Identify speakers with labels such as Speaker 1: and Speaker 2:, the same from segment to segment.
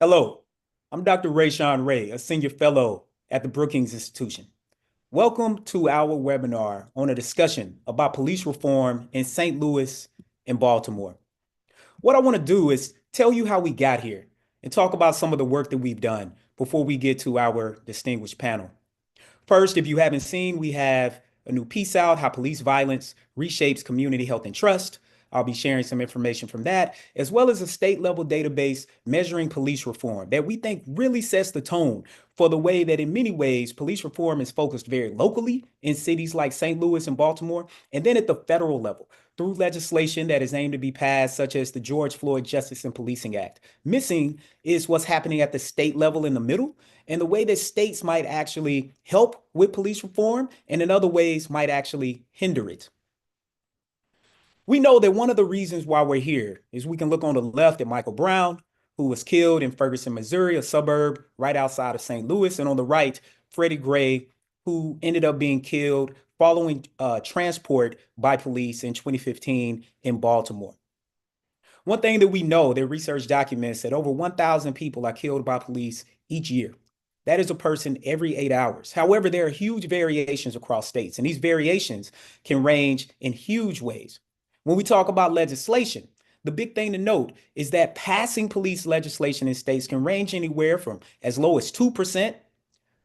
Speaker 1: Hello, I'm Dr. Rashawn Ray, a senior fellow at the Brookings Institution. Welcome to our webinar on a discussion about police reform in St. Louis and Baltimore. What I want to do is tell you how we got here and talk about some of the work that we've done before we get to our distinguished panel. First, if you haven't seen, we have a new piece out, How Police Violence Reshapes Community Health and Trust. I'll be sharing some information from that, as well as a state level database measuring police reform that we think really sets the tone for the way that in many ways police reform is focused very locally in cities like St. Louis and Baltimore, and then at the federal level through legislation that is aimed to be passed, such as the George Floyd Justice and Policing Act. Missing is what's happening at the state level in the middle, and the way that states might actually help with police reform and in other ways might actually hinder it. We know that one of the reasons why we're here is we can look on the left at Michael Brown, who was killed in Ferguson, Missouri, a suburb right outside of St. Louis, and on the right, Freddie Gray, who ended up being killed following transport by police in 2015 in Baltimore. One thing that we know that research documents that over 1,000 people are killed by police each year. That is a person every 8 hours. However, there are huge variations across states, and these variations can range in huge ways. When we talk about legislation, the big thing to note is that passing police legislation in states can range anywhere from as low as 2%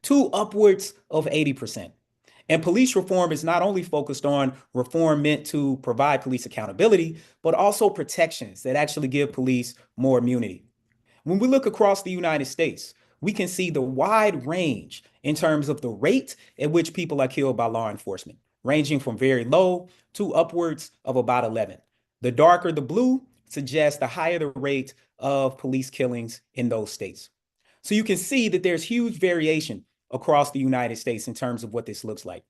Speaker 1: to upwards of 80%. And police reform is not only focused on reform meant to provide police accountability, but also protections that actually give police more immunity. When we look across the United States, we can see the wide range in terms of the rate at which people are killed by law enforcement, ranging from very low to upwards of about 11. The darker the blue suggests the higher the rate of police killings in those states. So you can see that there's huge variation across the United States in terms of what this looks like.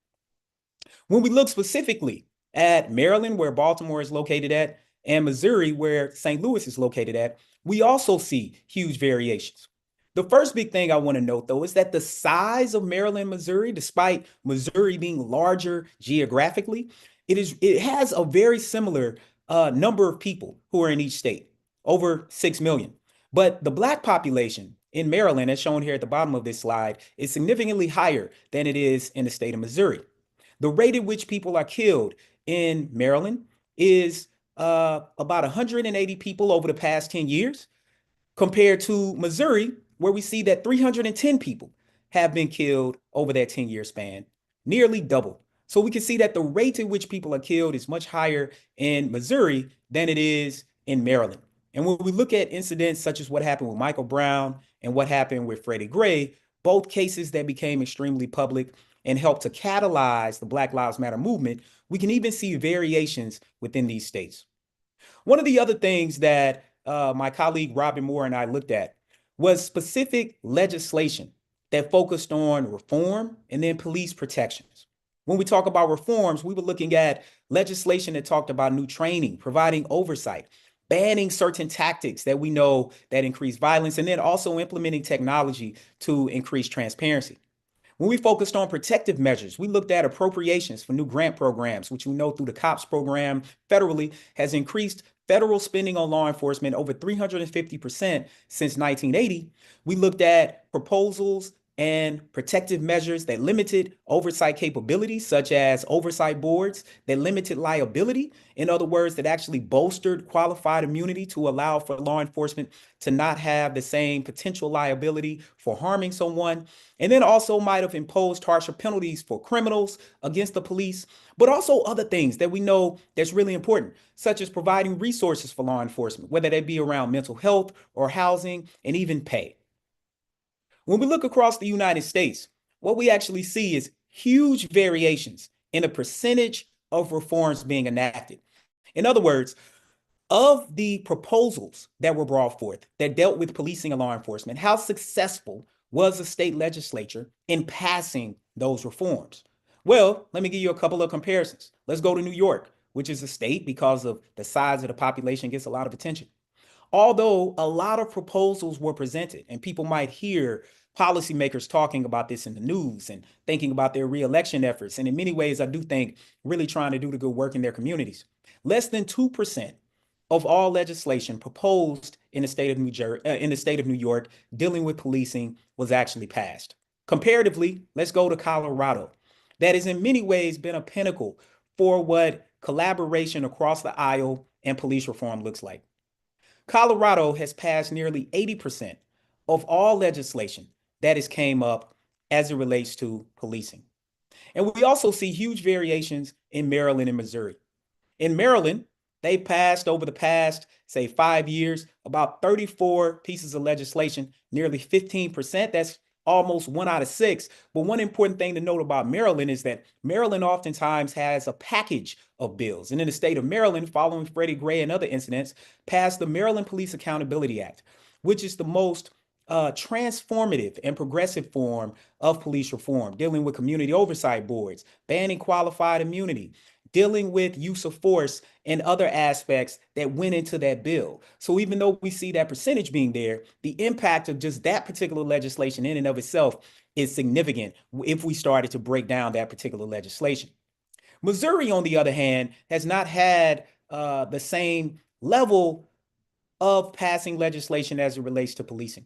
Speaker 1: When we look specifically at Maryland, where Baltimore is located at, and Missouri, where St. Louis is located at, we also see huge variations. The first big thing I want to note, though, is that the size of Maryland, Missouri, despite Missouri being larger geographically, it has a very similar number of people who are in each state, over 6 million. But the Black population in Maryland, as shown here at the bottom of this slide, is significantly higher than it is in the state of Missouri. The rate at which people are killed in Maryland is about 180 people over the past 10 years, compared to Missouri, where we see that 310 people have been killed over that 10-year span, nearly double. So we can see that the rate at which people are killed is much higher in Missouri than it is in Maryland. And when we look at incidents such as what happened with Michael Brown and what happened with Freddie Gray, both cases that became extremely public and helped to catalyze the Black Lives Matter movement, we can even see variations within these states. One of the other things that my colleague Robin Moore and I looked at was specific legislation that focused on reform and then police protections. When we talk about reforms, we were looking at legislation that talked about new training, providing oversight, banning certain tactics that we know that increase violence, and then also implementing technology to increase transparency. When we focused on protective measures, we looked at appropriations for new grant programs, which we know through the COPS program federally has increased federal spending on law enforcement over 350% since 1980. We looked at proposals and protective measures that limited oversight capabilities, such as oversight boards that limited liability. In other words, that actually bolstered qualified immunity to allow for law enforcement to not have the same potential liability for harming someone. And then also might have imposed harsher penalties for criminals against the police, but also other things that we know that's really important, such as providing resources for law enforcement, whether they be around mental health or housing and even pay. When we look across the United States, what we actually see is huge variations in the percentage of reforms being enacted. In other words, of the proposals that were brought forth that dealt with policing and law enforcement, how successful was the state legislature in passing those reforms? Well, let me give you a couple of comparisons. Let's go to New York, which is a state because of the size of the population gets a lot of attention. Although a lot of proposals were presented, and people might hear policymakers talking about this in the news and thinking about their reelection efforts, and in many ways, I do think really trying to do the good work in their communities. Less than 2% of all legislation proposed in the state of New York dealing with policing was actually passed. Comparatively, let's go to Colorado. That has in many ways been a pinnacle for what collaboration across the aisle and police reform looks like. Colorado has passed nearly 80% of all legislation that has came up as it relates to policing. And we also see huge variations in Maryland and Missouri. In Maryland, they passed over the past, say, 5 years, about 34 pieces of legislation, nearly 15%. That's almost 1 out of 6. But one important thing to note about Maryland is that Maryland oftentimes has a package of bills. And in the state of Maryland, following Freddie Gray and other incidents, passed the Maryland Police Accountability Act, which is the most transformative and progressive form of police reform, dealing with community oversight boards, banning qualified immunity, dealing with use of force and other aspects that went into that bill. So even though we see that percentage being there, the impact of just that particular legislation in and of itself is significant if we started to break down that particular legislation. Missouri, on the other hand, has not had the same level of passing legislation as it relates to policing.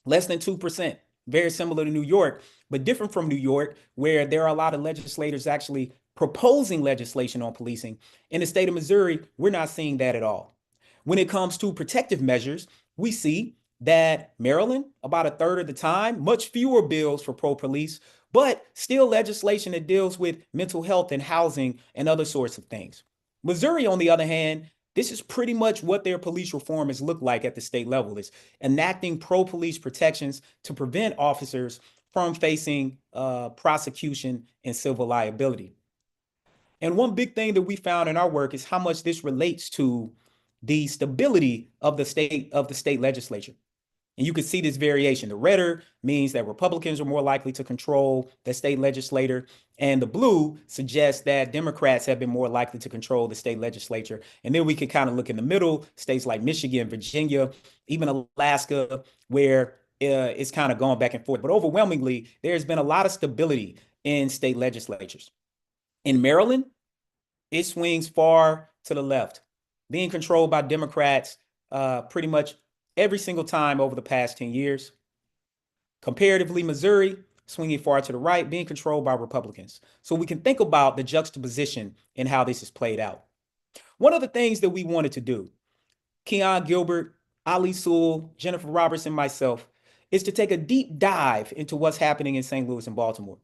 Speaker 1: Less than 2%, very similar to New York, but different from New York, where there are a lot of legislators actually proposing legislation on policing. In the state of Missouri, we're not seeing that at all. When it comes to protective measures, we see that Maryland, about a third of the time, much fewer bills for pro-police, but still legislation that deals with mental health and housing and other sorts of things. Missouri, on the other hand, this is pretty much what their police reform has looked like at the state level, is enacting pro-police protections to prevent officers from facing prosecution and civil liability. And one big thing that we found in our work is how much this relates to the stability of the state legislature. And you can see this variation. The redder means that Republicans are more likely to control the state legislature, and the blue suggests that Democrats have been more likely to control the state legislature. And then we can kind of look in the middle, states like Michigan, Virginia, even Alaska, where it's kind of going back and forth. But overwhelmingly, there's been a lot of stability in state legislatures. In Maryland, it swings far to the left, being controlled by Democrats pretty much every single time over the past 10 years. Comparatively, Missouri, swinging far to the right, being controlled by Republicans. So we can think about the juxtaposition and how this is played out. One of the things that we wanted to do, Keon, Gilbert, Ali Sewell, Jennifer Robertson, myself, is to take a deep dive into what's happening in St. Louis and Baltimore.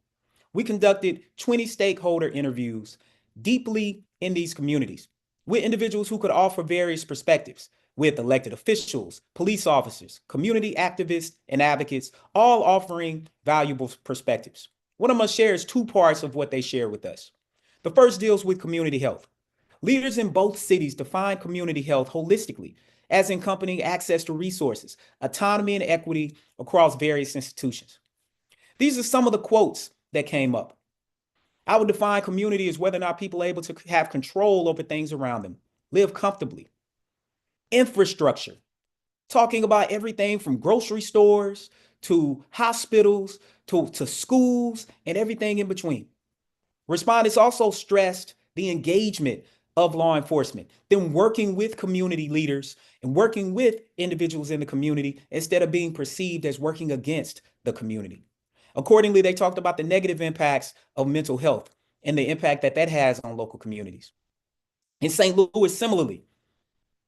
Speaker 1: We conducted 20 stakeholder interviews deeply in these communities with individuals who could offer various perspectives, with elected officials, police officers, community activists, and advocates, all offering valuable perspectives. What I'm going to share is 2 parts of what they share with us. The first deals with community health. Leaders in both cities define community health holistically as encompassing access to resources, autonomy, and equity across various institutions. These are some of the quotes that came up. I would define community as whether or not people are able to have control over things around them, live comfortably. Infrastructure, talking about everything from grocery stores to hospitals to schools and everything in between. Respondents also stressed the engagement of law enforcement, them working with community leaders and working with individuals in the community instead of being perceived as working against the community. Accordingly, they talked about the negative impacts of mental health and the impact that that has on local communities. In St. Louis, similarly,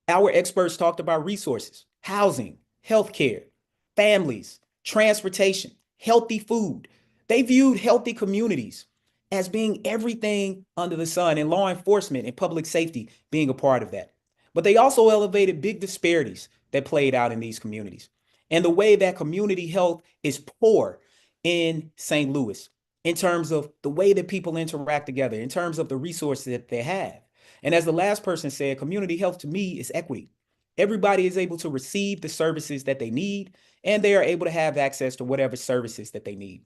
Speaker 1: our experts talked about resources, housing, healthcare, families, transportation, healthy food. They viewed healthy communities as being everything under the sun, and law enforcement and public safety being a part of that. But they also elevated big disparities that played out in these communities and the way that community health is poor in St. Louis in terms of the way that people interact together, in terms of the resources that they have. And as the last person said, community health to me is equity. Everybody is able to receive the services that they need, and they are able to have access to whatever services that they need.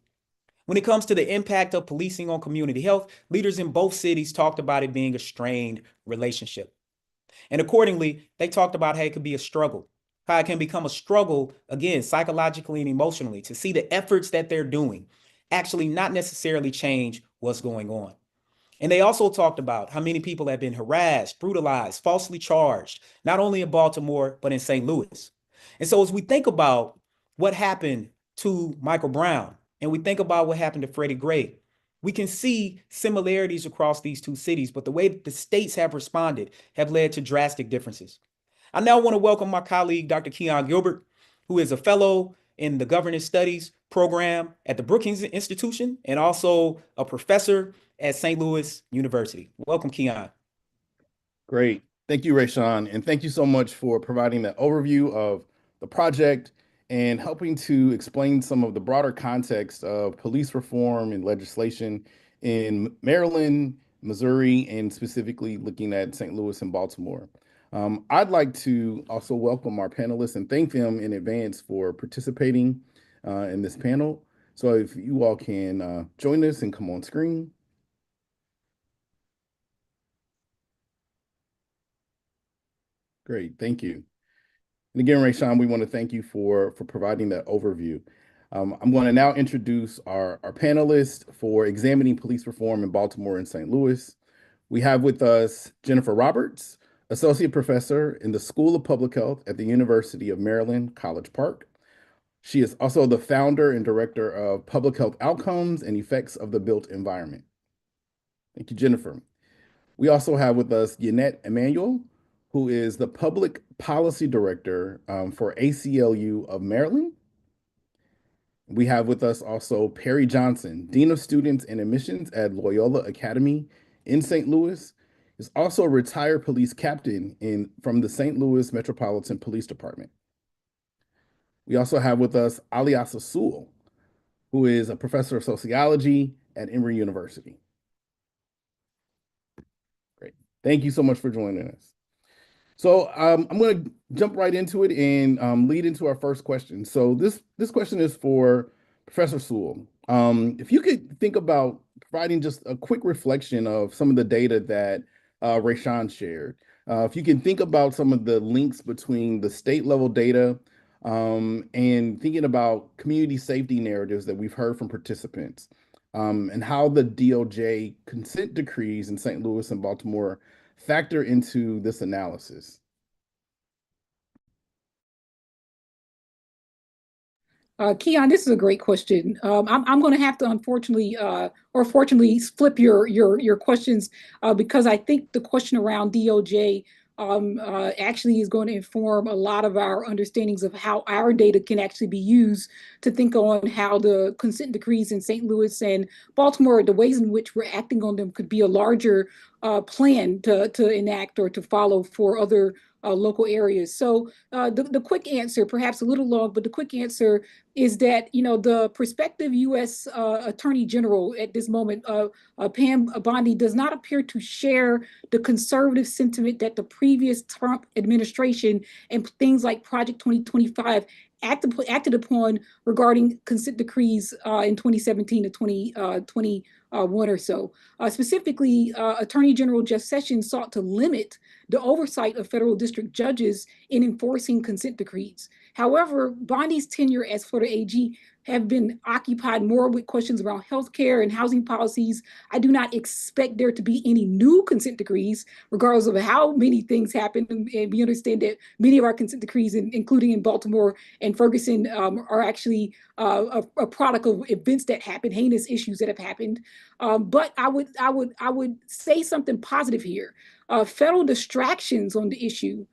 Speaker 1: When it comes to the impact of policing on community health, leaders in both cities talked about it being a strained relationship. And accordingly, they talked about how it could be a struggle, how it can become a struggle, again, psychologically and emotionally, to see the efforts that they're doing actually not necessarily change what's going on. And they also talked about how many people have been harassed, brutalized, falsely charged, not only in Baltimore, but in St. Louis. And so as we think about what happened to Michael Brown and we think about what happened to Freddie Gray, we can see similarities across these two cities, but the way that the states have responded have led to drastic differences. I now want to welcome my colleague, Dr. Keon Gilbert, who is a fellow in the Governance Studies program at the Brookings Institution and also a professor at St. Louis University. Welcome, Keon.
Speaker 2: Great. Thank you, Rashawn. And thank you so much for providing that overview of the project and helping to explain some of the broader context of police reform and legislation in Maryland, Missouri, and specifically looking at St. Louis and Baltimore. I'd like to also welcome our panelists and thank them in advance for participating in this panel. So if you all can join us and come on screen. Great, thank you. And again, Rashawn, we want to thank you for providing that overview. I'm going to now introduce our panelists for examining police reform in Baltimore and St. Louis. We have with us Jennifer Roberts, Associate Professor in the School of Public Health at the University of Maryland, College Park. She is also the founder and director of Public Health Outcomes and Effects of the Built Environment. Thank you, Jennifer. We also have with us Yannette Emanuel, who is the Public Policy Director for ACLU of Maryland. We have with us also Perry Johnson, Dean of Students and Admissions at Loyola Academy in St. Louis. Is also a retired police captain from the St. Louis Metropolitan Police Department. We also have with us Aliasa Sewell, who is a professor of sociology at Emory University. Great. Thank you so much for joining us. So I'm going to jump right into it and lead into our first question. So this question is for Professor Sewell. If you could think about providing just a quick reflection of some of the data that Rashawn shared. If you can think about some of the links between the state level data and thinking about community safety narratives that we've heard from participants and how the DOJ consent decrees in St. Louis and Baltimore factor into this analysis?
Speaker 3: Keon, this is a great question. I'm going to have to unfortunately or fortunately flip your questions because I think the question around DOJ actually is going to inform a lot of our understandings of how our data can actually be used to think on how the consent decrees in St. Louis and Baltimore, the ways in which we're acting on them could be a larger plan to enact or to follow for other local areas. So the quick answer, perhaps a little long, but the quick answer is that, you know, the prospective U.S. Attorney General at this moment, Pam Bondi, does not appear to share the conservative sentiment that the previous Trump administration and things like Project 2025 acted upon regarding consent decrees in 2017 to 2021 or so. Specifically, Attorney General Jeff Sessions sought to limit the oversight of federal district judges in enforcing consent decrees. However, Bondi's tenure as Florida AG have been occupied more with questions around healthcare and housing policies. I do not expect there to be any new consent decrees, regardless of how many things happen. And we understand that many of our consent decrees, including in Baltimore and Ferguson, are actually a product of events that happen, heinous issues that have happened. But I would say something positive here. Federal distractions on the issue,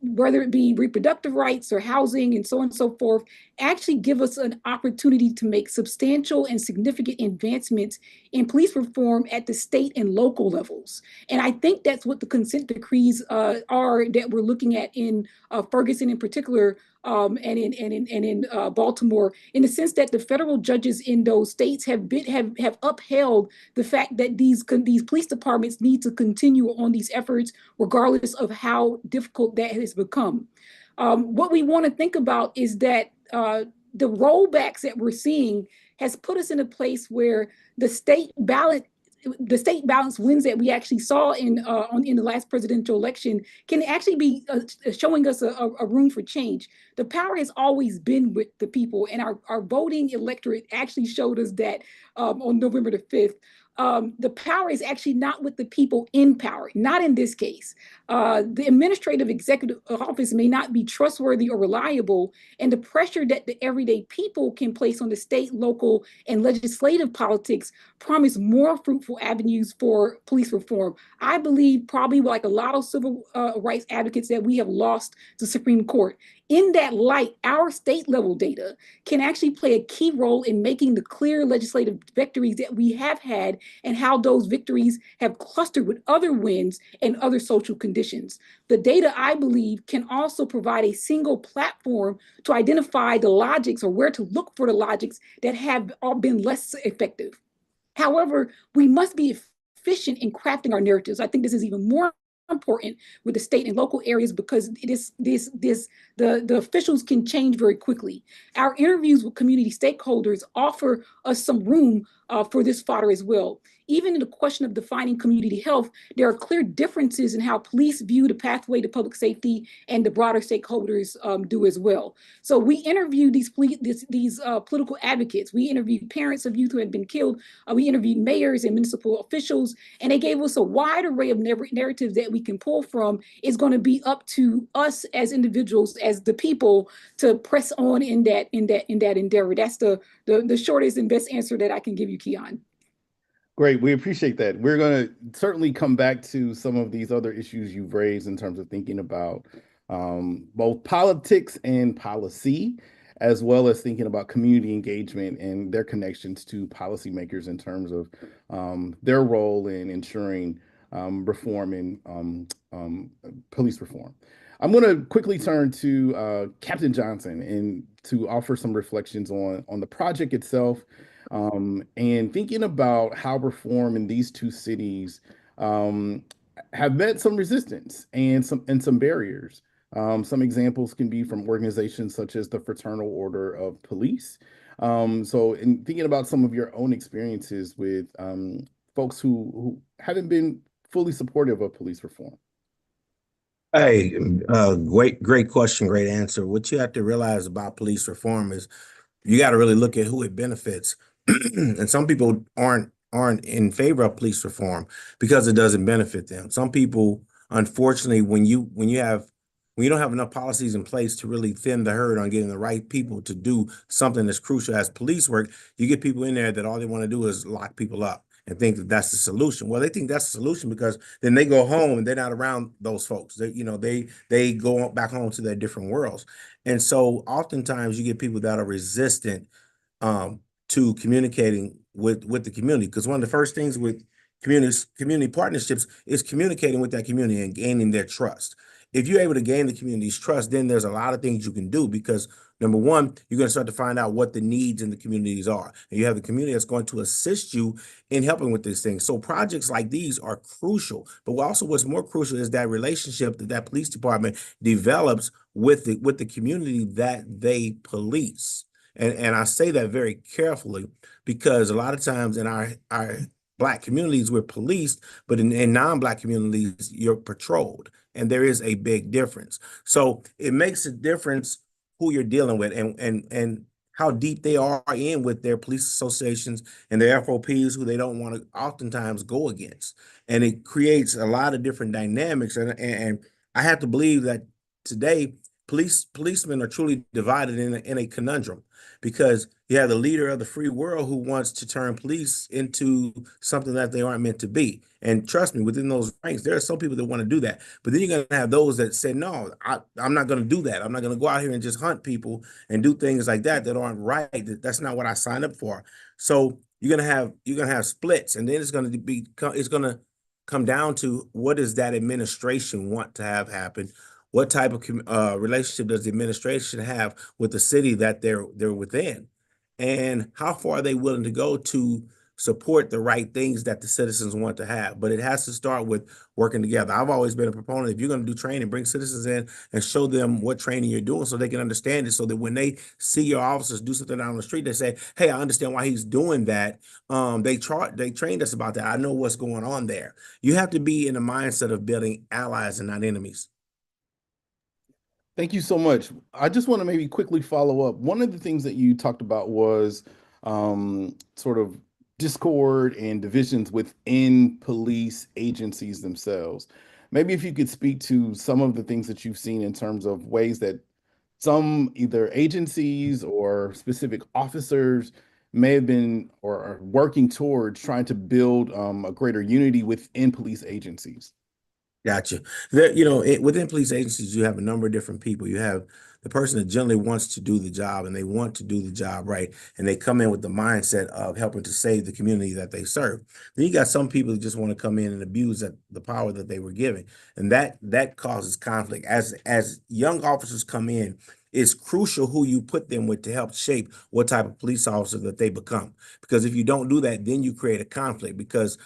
Speaker 3: whether it be reproductive rights or housing and so on and so forth, actually give us an opportunity to make substantial and significant advancements in police reform at the state and local levels. And I think that's what the consent decrees are that we're looking at in Ferguson in particular, and in Baltimore, in the sense that the federal judges in those states have upheld the fact that these police departments need to continue on these efforts, regardless of how difficult that has become. What we want to think about is that the rollbacks that we're seeing has put us in a place where the state balance wins that we actually saw in the last presidential election can actually be showing us a room for change. The power has always been with the people, and our voting electorate actually showed us that on November the 5th. the power is actually not with the people in power, not in this case. The administrative executive office may not be trustworthy or reliable, and the pressure that the everyday people can place on the state, local, and legislative politics promise more fruitful avenues for police reform. I believe, probably like a lot of civil rights advocates, that we have lost the Supreme Court. In that light, our state level data can actually play a key role in making the clear legislative victories that we have had and how those victories have clustered with other wins and other social conditions. The data, I believe, can also provide a single platform to identify the logics, or where to look for the logics that have been less effective. However, we must be efficient in crafting our narratives. I think this is even more important with the state and local areas, because the officials can change very quickly. Our interviews with community stakeholders offer us some room for this fodder as well. Even in the question of defining community health, there are clear differences in how police view the pathway to public safety, and the broader stakeholders do as well. So we interviewed these political advocates. We interviewed parents of youth who had been killed. We interviewed mayors and municipal officials, and they gave us a wide array of narratives that we can pull from. It's going to be up to us as individuals, as the people, to press on in that endeavor. That's the shortest and best answer that I can give you, Keon.
Speaker 2: Great. We appreciate that. We're going to certainly come back to some of these other issues you've raised in terms of thinking about both politics and policy, as well as thinking about community engagement and their connections to policymakers in terms of their role in ensuring reform and police reform. I'm going to quickly turn to Captain Johnson and to offer some reflections on the project itself, and thinking about how reform in these two cities have met some resistance and some barriers. Some examples can be from organizations such as the Fraternal Order of Police. So in thinking about some of your own experiences with folks who haven't been fully supportive of police reform.
Speaker 4: Hey, great question, great answer. What you have to realize about police reform is you got to really look at who it benefits. And some people aren't in favor of police reform because it doesn't benefit them. Some people, unfortunately, when you don't have enough policies in place to really thin the herd on getting the right people to do something as crucial as police work, you get people in there that all they want to do is lock people up and think that that's the solution. Well, they think that's the solution because then they go home and they're not around those folks. They go back home to their different worlds. And so oftentimes you get people that are resistant to communicating with the community, because one of the first things with community partnerships is communicating with that community and gaining their trust. If you're able to gain the community's trust, then there's a lot of things you can do, because number one, you're going to start to find out what the needs in the communities are. And you have the community that's going to assist you in helping with these things. So projects like these are crucial. But also what's more crucial is that relationship that police department develops with the community that they police. And I say that very carefully, because a lot of times in our Black communities, we're policed, but in non-Black communities, you're patrolled. And there is a big difference. So it makes a difference who you're dealing with and how deep they are in with their police associations and their FOPs, who they don't want to oftentimes go against. And it creates a lot of different dynamics. And I have to believe that today, policemen are truly divided in a conundrum, because you have the leader of the free world who wants to turn police into something that they aren't meant to be. And trust me, within those ranks, there are some people that want to do that. But then you're going to have those that say, no, I'm not going to do that. I'm not going to go out here and just hunt people and do things like that aren't right. That's not what I signed up for. So you're going to have splits, and then it's going to come down to, what does that administration want to have happen? What type of relationship does the administration have with the city that they're within? And how far are they willing to go to support the right things that the citizens want to have? But it has to start with working together. I've always been a proponent, if you're going to do training, bring citizens in and show them what training you're doing so they can understand it, so that when they see your officers do something down the street, they say, hey, I understand why he's doing that. They trained us about that. I know what's going on there. You have to be in the mindset of building allies and not enemies.
Speaker 2: Thank you so much. I just want to maybe quickly follow up. One of the things that you talked about was sort of discord and divisions within police agencies themselves. Maybe if you could speak to some of the things that you've seen in terms of ways that some either agencies or specific officers may have been or are working towards trying to build a greater unity within police agencies.
Speaker 4: Gotcha. Within police agencies, you have a number of different people. You have the person that generally wants to do the job and they want to do the job right. And they come in with the mindset of helping to save the community that they serve. Then you got some people that just want to come in and abuse the power that they were given. And that causes conflict. As young officers come in, it's crucial who you put them with to help shape what type of police officer that they become. Because if you don't do that, then you create a conflict. Because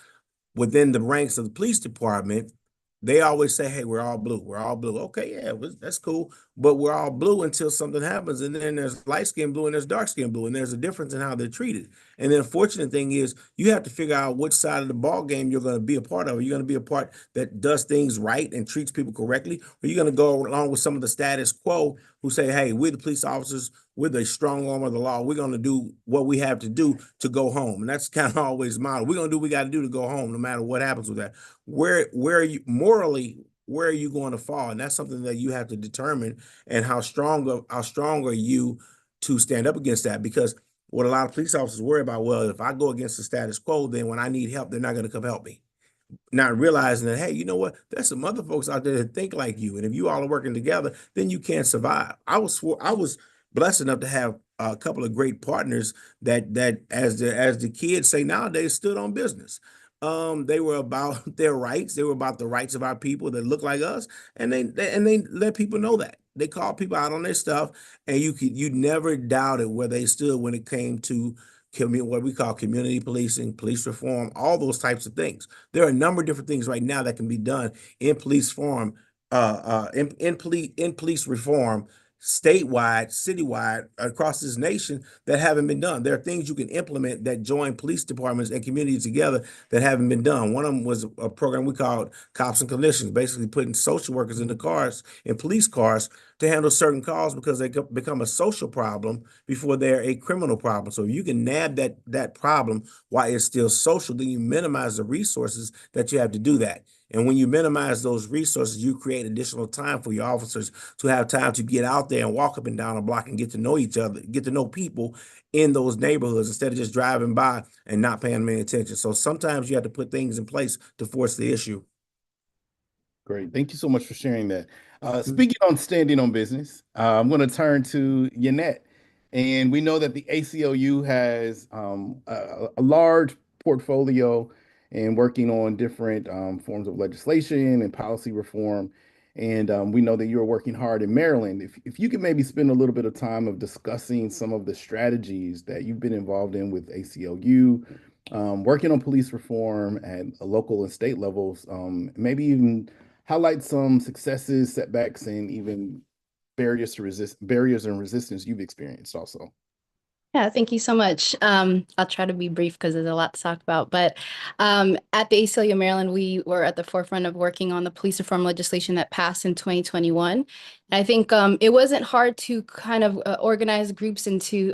Speaker 4: within the ranks of the police department, they always say, hey, we're all blue. We're all blue. Okay, yeah, that's cool. But we're all blue until something happens. And then there's light skin blue and there's dark skin blue. And there's a difference in how they're treated. And the unfortunate thing is you have to figure out which side of the ball game you're going to be a part of. Are you going to be a part that does things right and treats people correctly? Or are you going to go along with some of the status quo who say, hey, we're the police officers, we're the strong arm of the law. We're going to do what we have to do to go home. And that's kind of always model. We're going to do what we got to do to go home, no matter what happens with that. Where are you morally, where are you going to fall? And that's something that you have to determine, and how strong are you to stand up against that? Because what a lot of police officers worry about, well, if I go against the status quo, then when I need help, they're not going to come help me. Not realizing that, hey, you know what? There's some other folks out there that think like you. And if you all are working together, then you can survive. I was blessed enough to have a couple of great partners that as the kids say nowadays, stood on business. They were about their rights. They were about the rights of our people that look like us, and they let people know that. They called people out on their stuff, and you never doubted where they stood when it came to what we call community policing, police reform, all those types of things. There are a number of different things right now that can be done in police reform, in police reform, statewide, citywide, across this nation that haven't been done. There are things you can implement that join police departments and communities together that haven't been done. One of them was a program we called Cops and Clinicians, basically putting social workers in the cars, in police cars, to handle certain calls because they become a social problem before they're a criminal problem. So if you can nab that problem while it's still social, then you minimize the resources that you have to do that. And when you minimize those resources, you create additional time for your officers to have time to get out there and walk up and down a block and get to know each other, get to know people in those neighborhoods instead of just driving by and not paying them any attention. So sometimes you have to put things in place to force the issue.
Speaker 2: Great. Thank you so much for sharing that. Speaking on standing on business, I'm going to turn to Yannette. And we know that the ACLU has a large portfolio and working on different forms of legislation and policy reform. And we know that you're working hard in Maryland. If you could maybe spend a little bit of time of discussing some of the strategies that you've been involved in with ACLU, working on police reform at a local and state levels, maybe even highlight some successes, setbacks, and even barriers and resistance you've experienced also.
Speaker 5: Yeah, thank you so much. I'll try to be brief because there's a lot to talk about. But at the ACLU Maryland, we were at the forefront of working on the police reform legislation that passed in 2021. And I think it wasn't hard to kind of organize groups into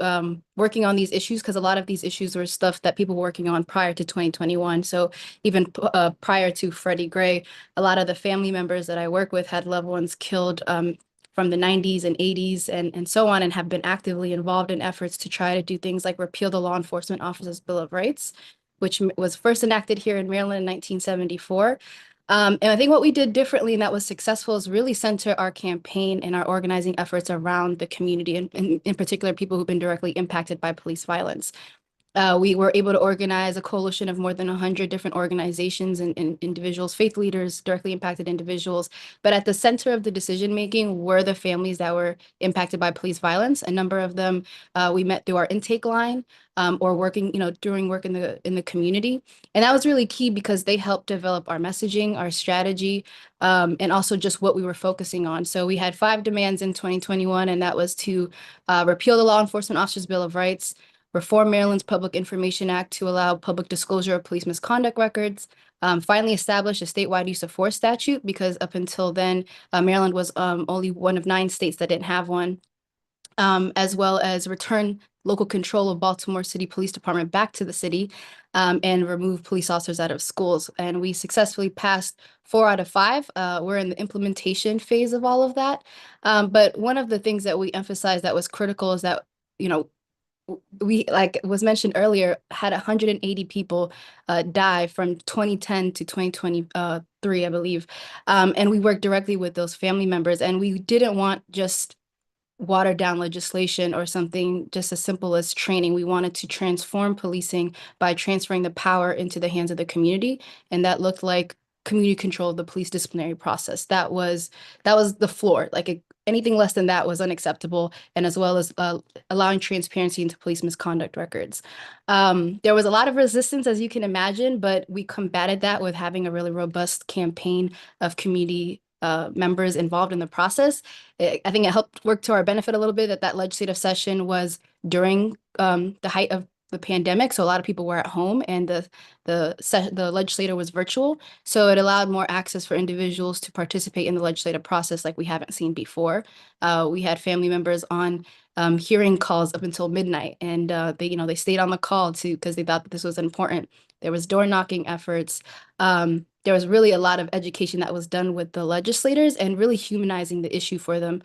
Speaker 5: working on these issues because a lot of these issues were stuff that people were working on prior to 2021. So even prior to Freddie Gray, a lot of the family members that I work with had loved ones killed from the 90s and 80s and so on, and have been actively involved in efforts to try to do things like repeal the Law Enforcement Officers' Bill of Rights, which was first enacted here in Maryland in 1974. And I think what we did differently and that was successful is really center our campaign and our organizing efforts around the community, and in particular, people who've been directly impacted by police violence. We were able to organize a coalition of more than 100 different organizations and individuals, faith leaders, directly impacted individuals. But at the center of the decision-making were the families that were impacted by police violence. A number of them we met through our intake line or working, doing work in the community. And that was really key because they helped develop our messaging, our strategy, and also just what we were focusing on. So we had 5 demands in 2021, and that was to repeal the Law Enforcement Officers' Bill of Rights, reform Maryland's Public Information Act to allow public disclosure of police misconduct records, finally establish a statewide use of force statute, because up until then, Maryland was only one of 9 states that didn't have one, as well as return local control of Baltimore City Police Department back to the city, and remove police officers out of schools. And we successfully passed 4 out of 5. We're in the implementation phase of all of that. But one of the things that we emphasized that was critical is that, you know, we, like was mentioned earlier, had 180 people die from 2010 to 2023, I believe. And we worked directly with those family members, and we didn't want just watered down legislation or something just as simple as training. We wanted to transform policing by transferring the power into the hands of the community. And that looked like community control of the police disciplinary process. That was the floor. Like anything less than that was unacceptable. And as well as allowing transparency into police misconduct records. There was a lot of resistance, as you can imagine, but we combated that with having a really robust campaign of community members involved in the process. I think it helped work to our benefit a little bit that legislative session was during the height of the pandemic, so a lot of people were at home, and the legislator was virtual, so it allowed more access for individuals to participate in the legislative process like we haven't seen before. We had family members on hearing calls up until midnight, and they stayed on the call too because they thought that this was important. There was door knocking efforts. There was really a lot of education that was done with the legislators and really humanizing the issue for them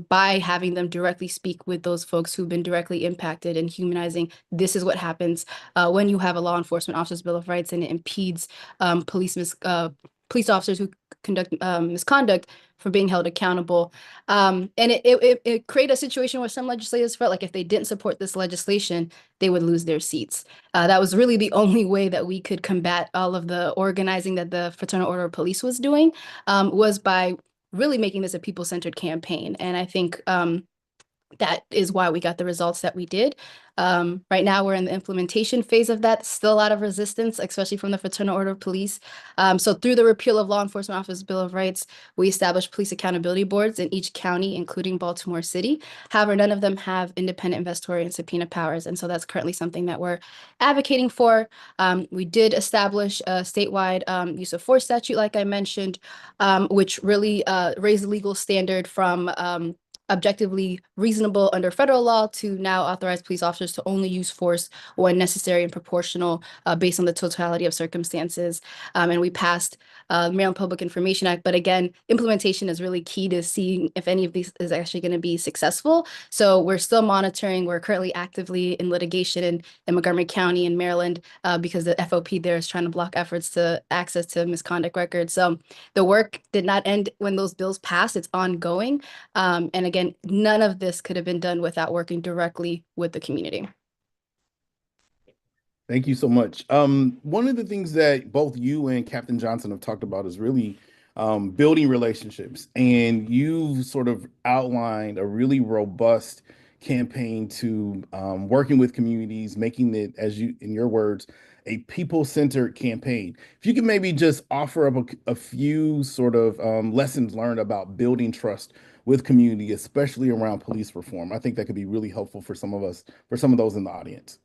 Speaker 5: by having them directly speak with those folks who've been directly impacted, and humanizing this is what happens when you have a law enforcement officer's bill of rights and it impedes police officers who conduct misconduct for being held accountable. And it created a situation where some legislators felt like if they didn't support this legislation, they would lose their seats. That was really the only way that we could combat all of the organizing that the Fraternal Order of Police was doing, was by really making this a people-centered campaign. And I think that is why we got the results that we did. Right now, we're in the implementation phase of that. Still a lot of resistance, especially from the Fraternal Order of Police. So through the repeal of Law Enforcement Officer's Bill of Rights, we established police accountability boards in each county, including Baltimore City. However, none of them have independent investigatory and subpoena powers. And so that's currently something that we're advocating for. We did establish a statewide use of force statute, like I mentioned, which really raised the legal standard from objectively reasonable under federal law to now authorize police officers to only use force when necessary and proportional based on the totality of circumstances. And we passed the Maryland Public Information Act. But again, implementation is really key to seeing if any of these is actually going to be successful. So we're still monitoring. We're currently actively in litigation in Montgomery County in Maryland because the FOP there is trying to block efforts to access to misconduct records. So the work did not end when those bills passed. It's ongoing. And again, none of this could have been done without working directly with the community.
Speaker 2: Thank you so much. One of the things that both you and Captain Johnson have talked about is really building relationships. And you've sort of outlined a really robust campaign to working with communities, making it, as you, in your words, a people-centered campaign. If you could maybe just offer up a few sort of lessons learned about building trust with community, especially around police reform. I think that could be really helpful for some of us, for some of those in the audience.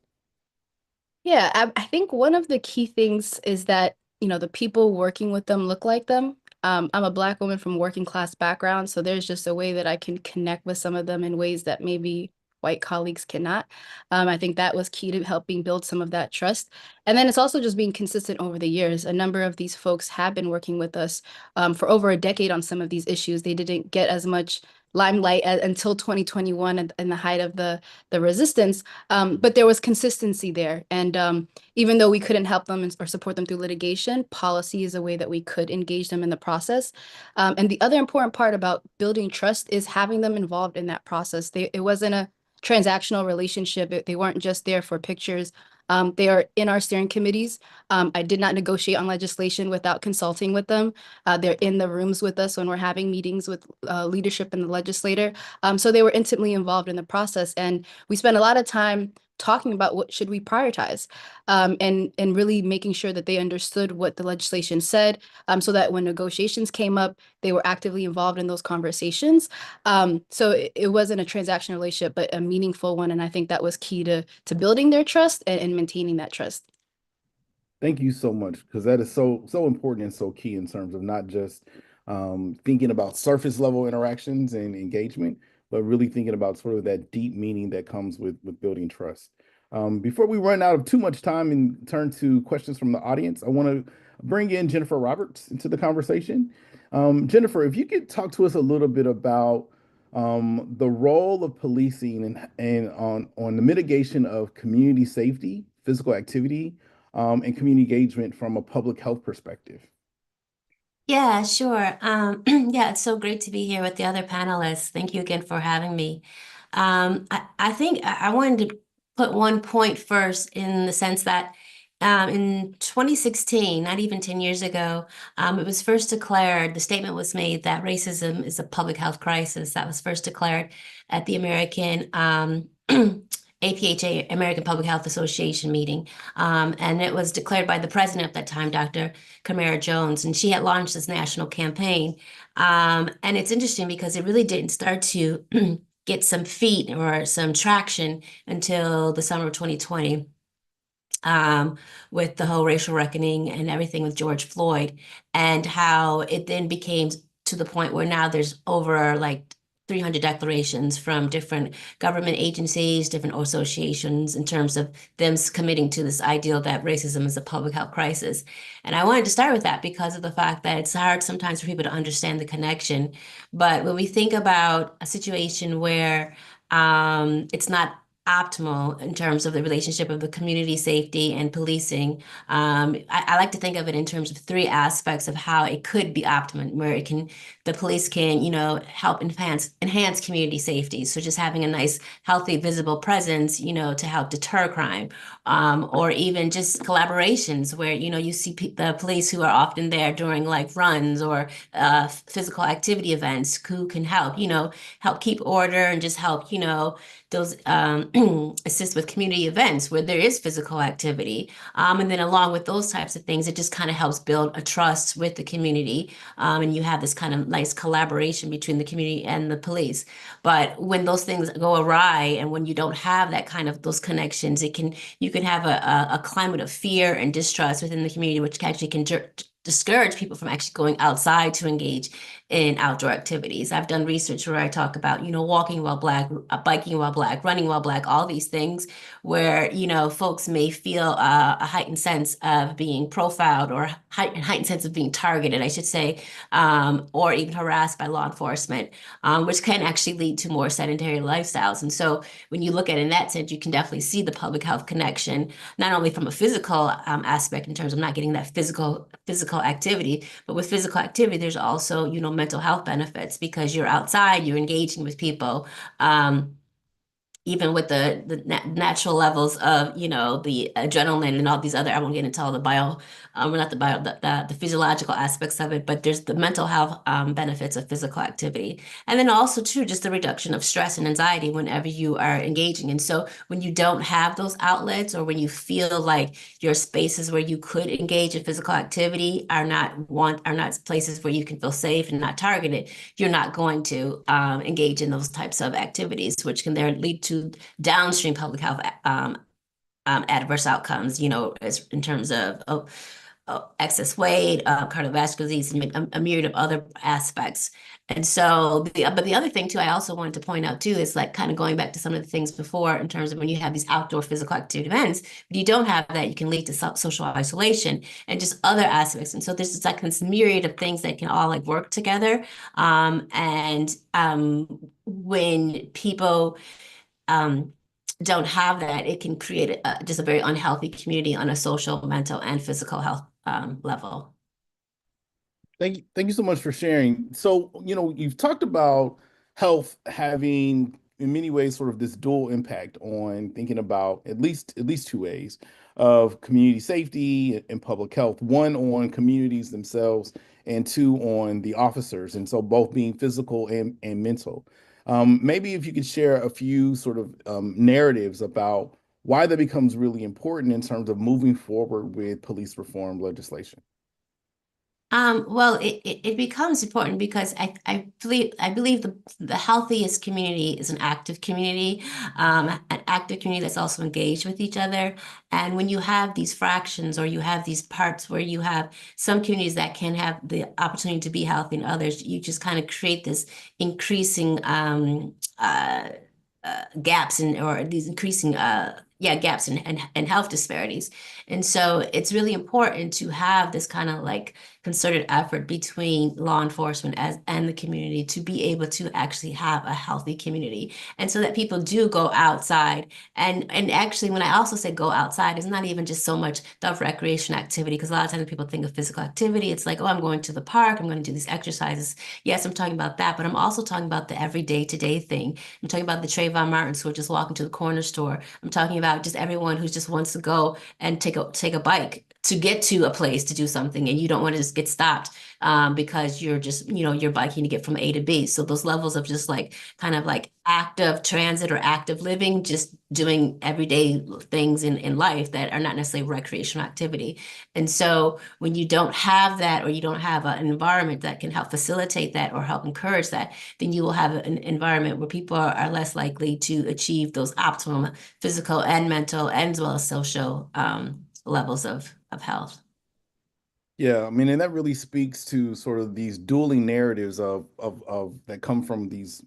Speaker 5: Yeah, I think one of the key things is that, the people working with them look like them. I'm a Black woman from working class background, so there's just a way that I can connect with some of them in ways that maybe white colleagues cannot. I think that was key to helping build some of that trust. And then it's also just being consistent over the years. A number of these folks have been working with us for over a decade on some of these issues. They didn't get as much limelight until 2021 and the height of the resistance, but there was consistency there. And even though we couldn't help them or support them through litigation, policy is a way that we could engage them in the process. And the other important part about building trust is having them involved in that process. It wasn't a transactional relationship. They weren't just there for pictures. They are in our steering committees. I did not negotiate on legislation without consulting with them. They're in the rooms with us when we're having meetings with leadership and the legislator. So they were intimately involved in the process. And we spent a lot of time talking about what should we prioritize, and really making sure that they understood what the legislation said, so that when negotiations came up, they were actively involved in those conversations. So it wasn't a transactional relationship, but a meaningful one. And I think that was key to building their trust and maintaining that trust.
Speaker 2: Thank you so much, because that is so important and so key in terms of not just thinking about surface level interactions and engagement, but really thinking about sort of that deep meaning that comes with building trust. Before we run out of too much time and turn to questions from the audience, I want to bring in Jennifer Roberts into the conversation. Jennifer, if you could talk to us a little bit about the role of policing and on the mitigation of community safety, physical activity, and community engagement from a public health perspective.
Speaker 6: Yeah, sure. Yeah, it's so great to be here with the other panelists. Thank you again for having me. I think I wanted to put one point first in the sense that in 2016, not even 10 years ago, it was first declared, the statement was made that racism is a public health crisis. That was first declared at the American APHA, American Public Health Association meeting. And it was declared by the president at that time, Dr. Camara Jones, and she had launched this national campaign. And it's interesting because it really didn't start to get some feet or some traction until the summer of 2020. With the whole racial reckoning and everything with George Floyd, and how it then became to the point where now there's over like 300 declarations from different government agencies, different associations in terms of them committing to this ideal that racism is a public health crisis. And I wanted to start with that because of the fact that it's hard sometimes for people to understand the connection. But when we think about a situation where it's not optimal in terms of the relationship of the community safety and policing. I like to think of it in terms of three aspects of how it could be optimum, where the police can, help enhance community safety. So just having a nice, healthy, visible presence, to help deter crime, or even just collaborations where, you see the police who are often there during like runs or physical activity events who can help, help keep order and just help, those assist with community events where there is physical activity. And then along with those types of things, it just kind of helps build a trust with the community. And you have this kind of nice collaboration between the community and the police. But when those things go awry and when you don't have that kind of those connections, you can have a climate of fear and distrust within the community, which actually can discourage people from actually going outside to engage in outdoor activities. I've done research where I talk about, walking while Black, biking while Black, running while Black, all these things where, folks may feel a heightened sense of being profiled or heightened sense of being targeted, I should say, or even harassed by law enforcement, which can actually lead to more sedentary lifestyles. And so when you look at it in that sense, you can definitely see the public health connection, not only from a physical aspect in terms of not getting that physical activity, but with physical activity, there's also, mental health benefits because you're outside, you're engaging with people. Even with the natural levels of, the adrenaline and all these other, I won't get into all the the physiological aspects of it, but there's the mental health benefits of physical activity. And then also too, just the reduction of stress and anxiety whenever you are engaging. And so when you don't have those outlets or when you feel like your spaces where you could engage in physical activity are not places where you can feel safe and not targeted, you're not going to engage in those types of activities, which can then lead to downstream public health adverse outcomes, as in terms of excess weight, cardiovascular disease, and a myriad of other aspects. And so, but the other thing too, I also wanted to point out too, is like kind of going back to some of the things before in terms of when you have these outdoor physical activity events, but you don't have that, you can lead to social isolation and just other aspects. And so there's just like this myriad of things that can all like work together. When people don't have that, it can create just a very unhealthy community on a social, mental, and physical health level.
Speaker 2: Thank you so much for sharing. So, you've talked about health having in many ways sort of this dual impact on thinking about at least two ways of community safety and public health. One on communities themselves and two on the officers. And so both being physical and mental. Maybe if you could share a few sort of narratives about why that becomes really important in terms of moving forward with police reform legislation.
Speaker 6: Well, it becomes important because I believe the healthiest community is an active community, an active community that's also engaged with each other. And when you have these fractions or you have these parts where you have some communities that can have the opportunity to be healthy and others, you just kind of create this increasing gaps or these increasing gaps and health disparities. And so it's really important to have this kind of like concerted effort between law enforcement and the community to be able to actually have a healthy community. And so that people do go outside. And actually, when I also say go outside, it's not even just so much the recreation activity, because a lot of times people think of physical activity. It's like, oh, I'm going to the park, I'm going to do these exercises. Yes, I'm talking about that, but I'm also talking about the everyday today thing. I'm talking about the Trayvon Martins who are just walking to the corner store. I'm talking about just everyone who just wants to go and take a bike to get to a place to do something, and you don't want to just get stopped because you're just, you're biking to get from A to B. So those levels of just like kind of like active transit or active living, just doing everyday things in life that are not necessarily recreational activity. And so when you don't have that, or you don't have an environment that can help facilitate that or help encourage that, then you will have an environment where people are less likely to achieve those optimum physical and mental and as well as social levels of health.
Speaker 2: Yeah, I mean, and that really speaks to sort of these dueling narratives of that come from these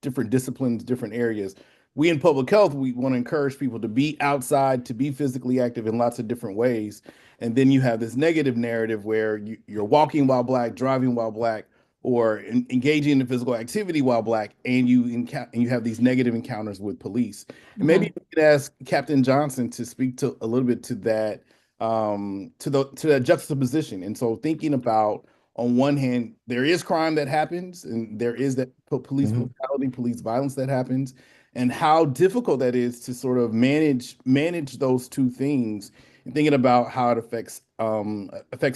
Speaker 2: different disciplines, different areas. We in public health, we want to encourage people to be outside, to be physically active in lots of different ways. And then you have this negative narrative where you're walking while Black, driving while Black, or engaging in physical activity while Black, and you have these negative encounters with police. And maybe we could ask Captain Johnson to speak to a little bit to that, to that juxtaposition. And so thinking about, on one hand, there is crime that happens, and there is that police brutality, police violence that happens, and how difficult that is to sort of manage those two things, and thinking about how it affects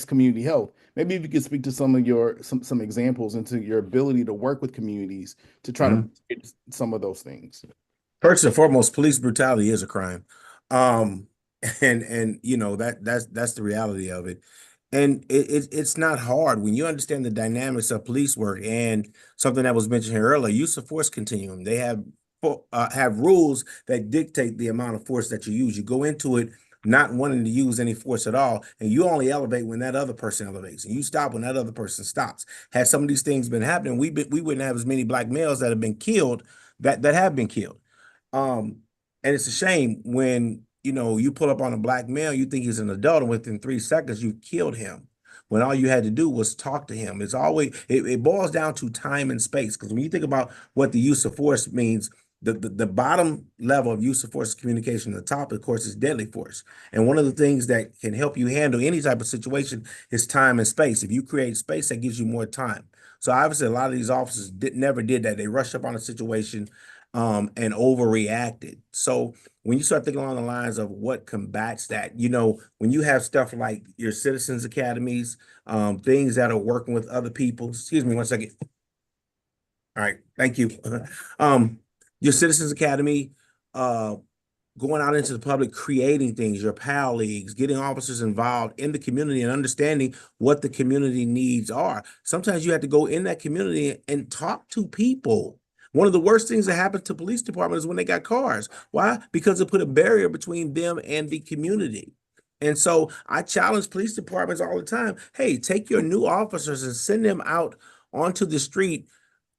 Speaker 2: community health. Maybe if you could speak to some of your some examples into your ability to work with communities to try to mitigate some of those things.
Speaker 4: First and foremost, police brutality is a crime. And that's the reality of it. And it's not hard when you understand the dynamics of police work, and something that was mentioned here earlier, use of force continuum. They have rules that dictate the amount of force that you use. You go into it not wanting to use any force at all, and you only elevate when that other person elevates, and you stop when that other person stops. Had some of these things been happening, we wouldn't have as many Black males that have been killed that have been killed. And it's a shame when you pull up on a Black male, you think he's an adult, and within 3 seconds you've killed him, when all you had to do was talk to him. It's always it boils down to time and space, because when you think about what the use of force means, the bottom level of use of force is communication. The top, of course, is deadly force. And one of the things that can help you handle any type of situation is time and space. If you create space, that gives you more time. So obviously, a lot of these officers never did that. They rushed up on a situation and overreacted. So when you start thinking along the lines of what combats that, when you have stuff like your citizens academies, things that are working with other people. Excuse me 1 second. All right, thank you. Your citizens academy, going out into the public, creating things, your PAL leagues, getting officers involved in the community and understanding what the community needs are. Sometimes you have to go in that community and talk to people. One of the worst things that happens to police departments is when they got cars. Why? Because it put a barrier between them and the community. And so I challenge police departments all the time. Hey, take your new officers and send them out onto the street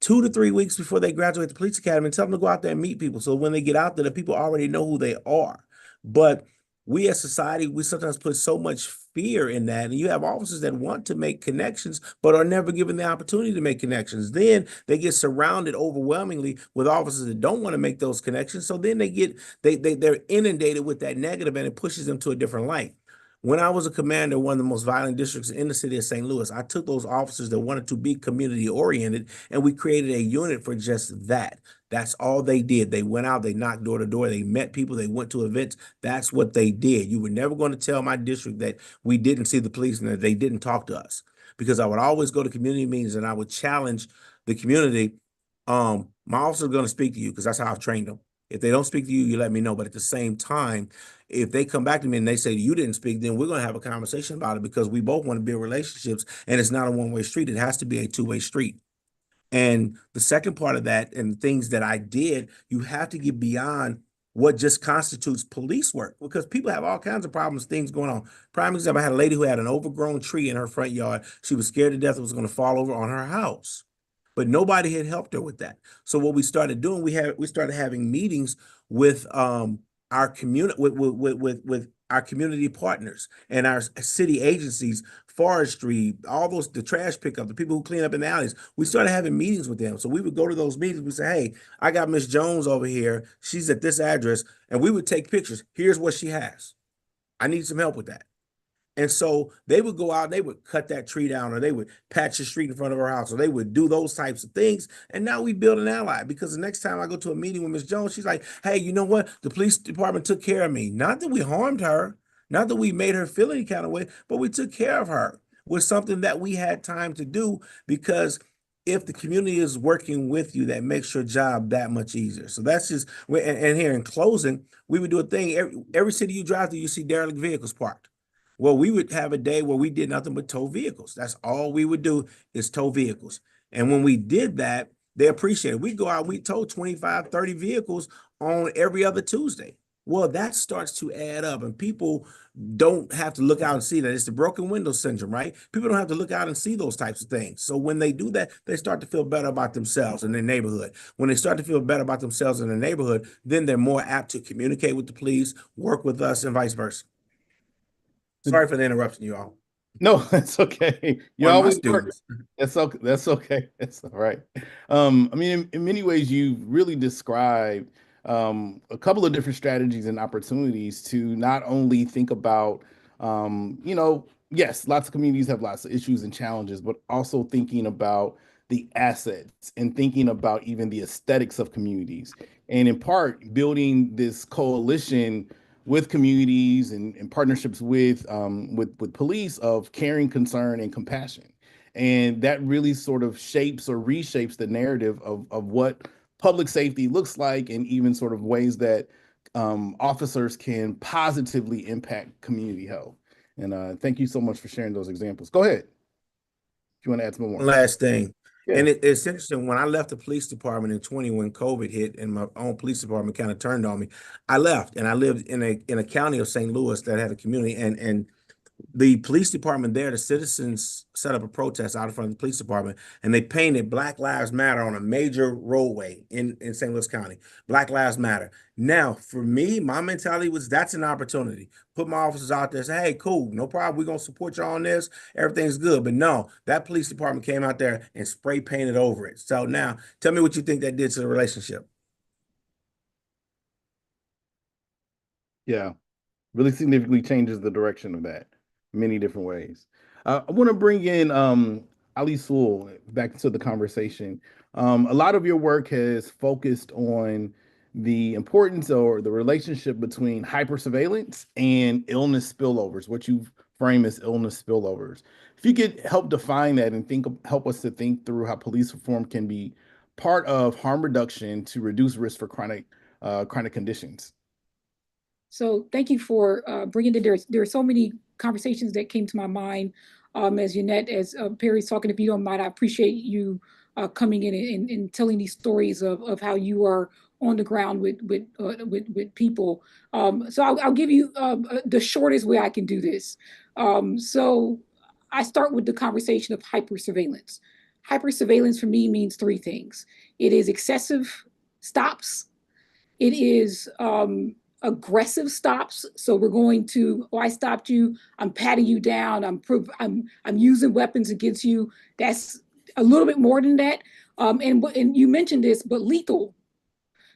Speaker 4: 2 to 3 weeks before they graduate the police academy, and tell them to go out there and meet people. So when they get out there, the people already know who they are. But we as society, we sometimes put so much fear in that. And you have officers that want to make connections, but are never given the opportunity to make connections. Then they get surrounded overwhelmingly with officers that don't want to make those connections. So then they're inundated with that negative, and it pushes them to a different light. When I was a commander of one of the most violent districts in the city of St. Louis, I took those officers that wanted to be community oriented, and we created a unit for just that. That's all they did. They went out, they knocked door to door, they met people, they went to events. That's what they did. You were never going to tell my district that we didn't see the police and that they didn't talk to us, because I would always go to community meetings and I would challenge the community. My officers are going to speak to you because that's how I've trained them. If they don't speak to you, you let me know. But at the same time, if they come back to me and they say you didn't speak, then we're going to have a conversation about it, because we both want to build relationships, and it's not a one-way street. It has to be a two-way street. And the second part of that, and things that I did, you have to get beyond what just constitutes police work, because people have all kinds of problems, things going on. Prime example, I had a lady who had an overgrown tree in her front yard. She was scared to death it was going to fall over on her house, but nobody had helped her with that. So what we started doing, we started having meetings with our community, with our community partners and our city agencies, forestry, all those, the trash pickup, the people who clean up in the alleys. We started having meetings with them. So we would go to those meetings. We say, hey, I got Miss Jones over here. She's at this address. And we would take pictures. Here's what she has. I need some help with that. And so they would go out and they would cut that tree down, or they would patch the street in front of our house, or they would do those types of things. And now we build an ally, because the next time I go to a meeting with Miss Jones, she's like, hey, you know what? The police department took care of me. Not that we harmed her, not that we made her feel any kind of way, but we took care of her with something that we had time to do, because if the community is working with you, that makes your job that much easier. So that's just, and here in closing, we would do a thing. Every city you drive to, you see derelict vehicles parked. Well, we would have a day where we did nothing but tow vehicles. That's all we would do, is tow vehicles. And when we did that, they appreciated it. We go out, we tow 25, 30 vehicles on every other Tuesday. Well, that starts to add up, and people don't have to look out and see that. It's the broken window syndrome, right? People don't have to look out and see those types of things. So when they do that, they start to feel better about themselves and their neighborhood. When they start to feel better about themselves and their neighborhood, then they're more apt to communicate with the police, work with us, and vice versa. Sorry for the interruption, you all.
Speaker 2: No, that's okay. You always work. That's okay. That's okay. That's all right. I mean, in many ways, you've really described a couple of different strategies and opportunities to not only think about, yes, lots of communities have lots of issues and challenges, but also thinking about the assets and thinking about even the aesthetics of communities. And in part, building this coalition with communities and partnerships with police of caring, concern, and compassion. And that really sort of shapes or reshapes the narrative of what public safety looks like, and even sort of ways that officers can positively impact community health. And thank you so much for sharing those examples. Go ahead, if you want to add some more.
Speaker 4: Last thing.
Speaker 2: Yeah.
Speaker 4: And it's interesting, when I left the police department in 20, when COVID hit and my own police department kind of turned on me, I left, and I lived in a county of St. Louis that had a community, and the police department there, the citizens set up a protest out in front of the police department, and they painted Black Lives Matter on a major roadway in St. Louis County. Black Lives Matter. Now, for me, my mentality was, that's an opportunity. Put my officers out there, say, hey, cool, no problem. We're going to support you on this. Everything's good. But no, that police department came out there and spray painted over it. So now, tell me what you think that did to the relationship.
Speaker 2: Yeah, really significantly changes the direction of that. Many different ways. I want to bring in Ali Sewell back into the conversation. A lot of your work has focused on the importance or the relationship between hypersurveillance and illness spillovers, what you frame as illness spillovers. If you could help define that and help us to think through how police reform can be part of harm reduction to reduce risk for chronic conditions.
Speaker 3: So thank you for bringing it. There are so many conversations that came to my mind as Yannette, as Perry's talking. If you don't mind, I appreciate you coming in and telling these stories of how you are on the ground with people. So I'll give you the shortest way I can do this. So I start with the conversation of hypersurveillance. Hypersurveillance for me means three things. It is excessive stops. It is aggressive stops. So we're going to, oh, I stopped you, I'm patting you down, I'm using weapons against you. That's a little bit more than that. And you mentioned this, but lethal.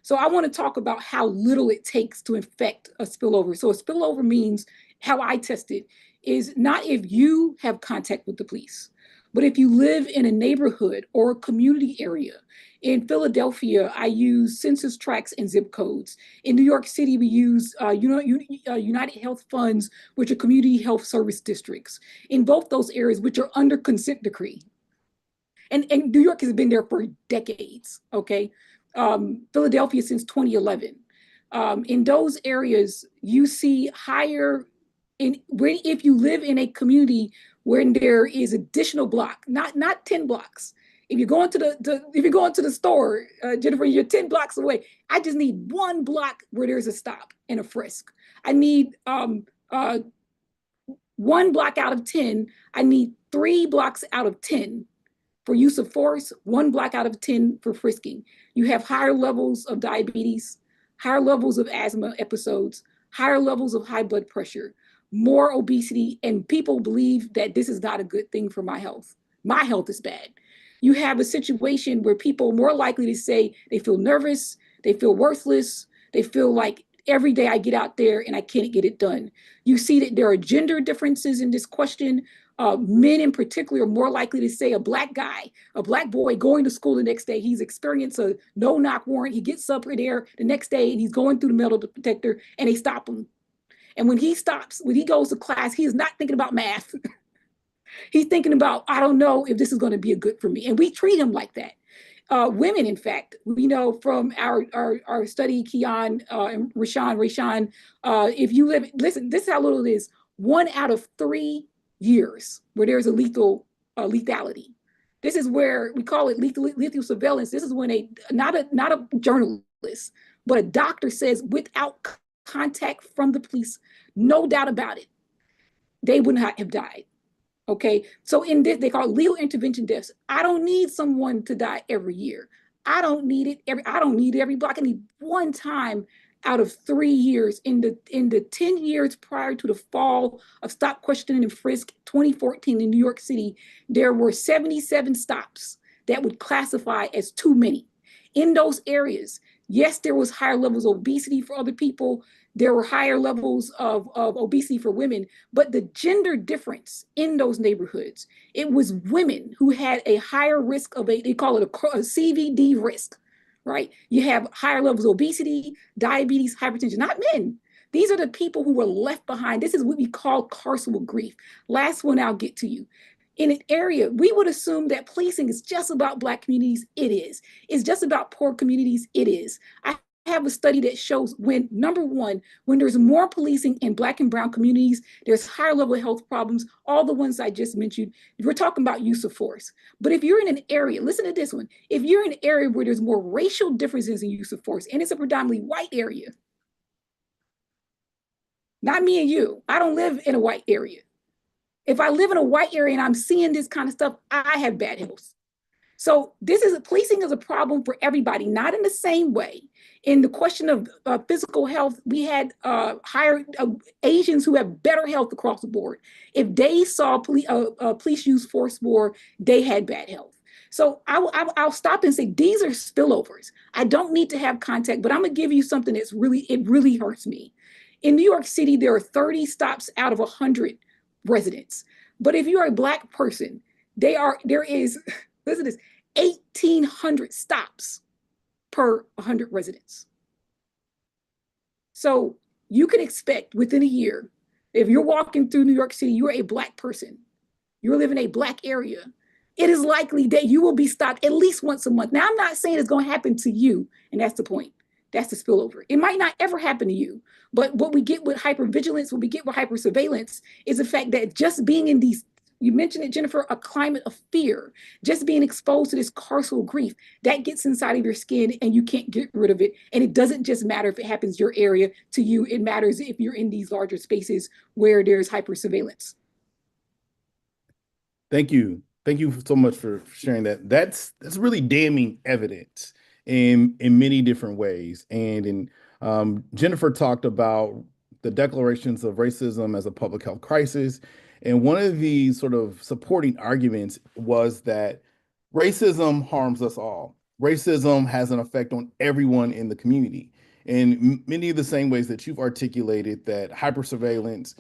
Speaker 3: So I want to talk about how little it takes to infect a spillover. So a spillover means, how I test it is not if you have contact with the police, but if you live in a neighborhood or a community area. In Philadelphia, I use census tracts and zip codes. In New York City, we use United Health Funds, which are community health service districts. In both those areas, which are under consent decree. And New York has been there for decades, okay? Philadelphia since 2011. In those areas, you see higher if you live in a community where there is additional block, not 10 blocks. If you're going to the store, Jennifer, you're 10 blocks away. I just need one block where there's a stop and a frisk. I need 1 block out of 10. I need 3 blocks out of 10 for use of force, 1 block out of 10 for frisking. You have higher levels of diabetes, higher levels of asthma episodes, higher levels of high blood pressure, more obesity, and people believe that this is not a good thing for my health. My health is bad. You have a situation where people are more likely to say they feel nervous, they feel worthless, they feel like every day I get out there and I can't get it done. You see that there are gender differences in this question. Men in particular are more likely to say a black guy, a black boy going to school the next day, he's experienced a no-knock warrant, he gets up there the next day and he's going through the metal detector and they stop him. And when he stops, when he goes to class, he is not thinking about math. He's thinking about, I don't know if this is going to be a good for me. And we treat him like that. Women, in fact, we know from our study, Keon and Rashawn, if you live, listen, this is how little it is. 1 out of 3 years where there's a lethality. This is where we call it lethal surveillance. This is when not a journalist, but a doctor says without contact from the police, no doubt about it, they would not have died. Okay, so in this, they call it legal intervention deaths. I don't need someone to die every year. I don't need it every block. I need 1 time out of 3 years. In the 10 years prior to the fall of stop, questioning, and frisk, 2014 in New York City, there were 77 stops that would classify as too many. In those areas, yes, there was higher levels of obesity for other people. There were higher levels of obesity for women, but the gender difference in those neighborhoods, it was women who had a higher risk of they call it a CVD risk, right? You have higher levels of obesity, diabetes, hypertension, not men. These are the people who were left behind. This is what we call carceral grief. Last one I'll get to you. In an area, we would assume that policing is just about Black communities. It is. It's just about poor communities. It is. I have a study that shows when, number one, when there's more policing in Black and brown communities, there's higher level of health problems, all the ones I just mentioned. We're talking about use of force. But if you're in an area, listen to this one, if you're in an area where there's more racial differences in use of force, and it's a predominantly white area, not me and you, I don't live in a white area. If I live in a white area and I'm seeing this kind of stuff, I have bad health. So policing is a problem for everybody, not in the same way. In the question of physical health, we had higher Asians who have better health across the board. If they saw police use force more, they had bad health. So I'll stop and say, these are spillovers. I don't need to have contact, but I'm gonna give you something that's it really hurts me. In New York City, there are 30 stops out of 100 residents. But if you're a Black person, there is, listen to this, 1,800 stops per 100 residents. So you can expect within a year, if you're walking through New York City, you're a Black person, you're living in a Black area, it is likely that you will be stopped at least once a month. Now, I'm not saying it's going to happen to you, and that's the point. That's the spillover. It might not ever happen to you, but what we get with hypervigilance, what we get with hypersurveillance is the fact that just being in these, you mentioned it, Jennifer, a climate of fear, just being exposed to this carceral grief, that gets inside of your skin and you can't get rid of it. And it doesn't just matter if it happens your area to you, it matters if you're in these larger spaces where there's hypersurveillance.
Speaker 2: Thank you. Thank you so much for sharing that. That's really damning evidence in many different ways. And Jennifer talked about the declarations of racism as a public health crisis. And one of the sort of supporting arguments was that racism harms us all. Racism has an effect on everyone in the community. In many of the same ways that you've articulated that hypersurveillance,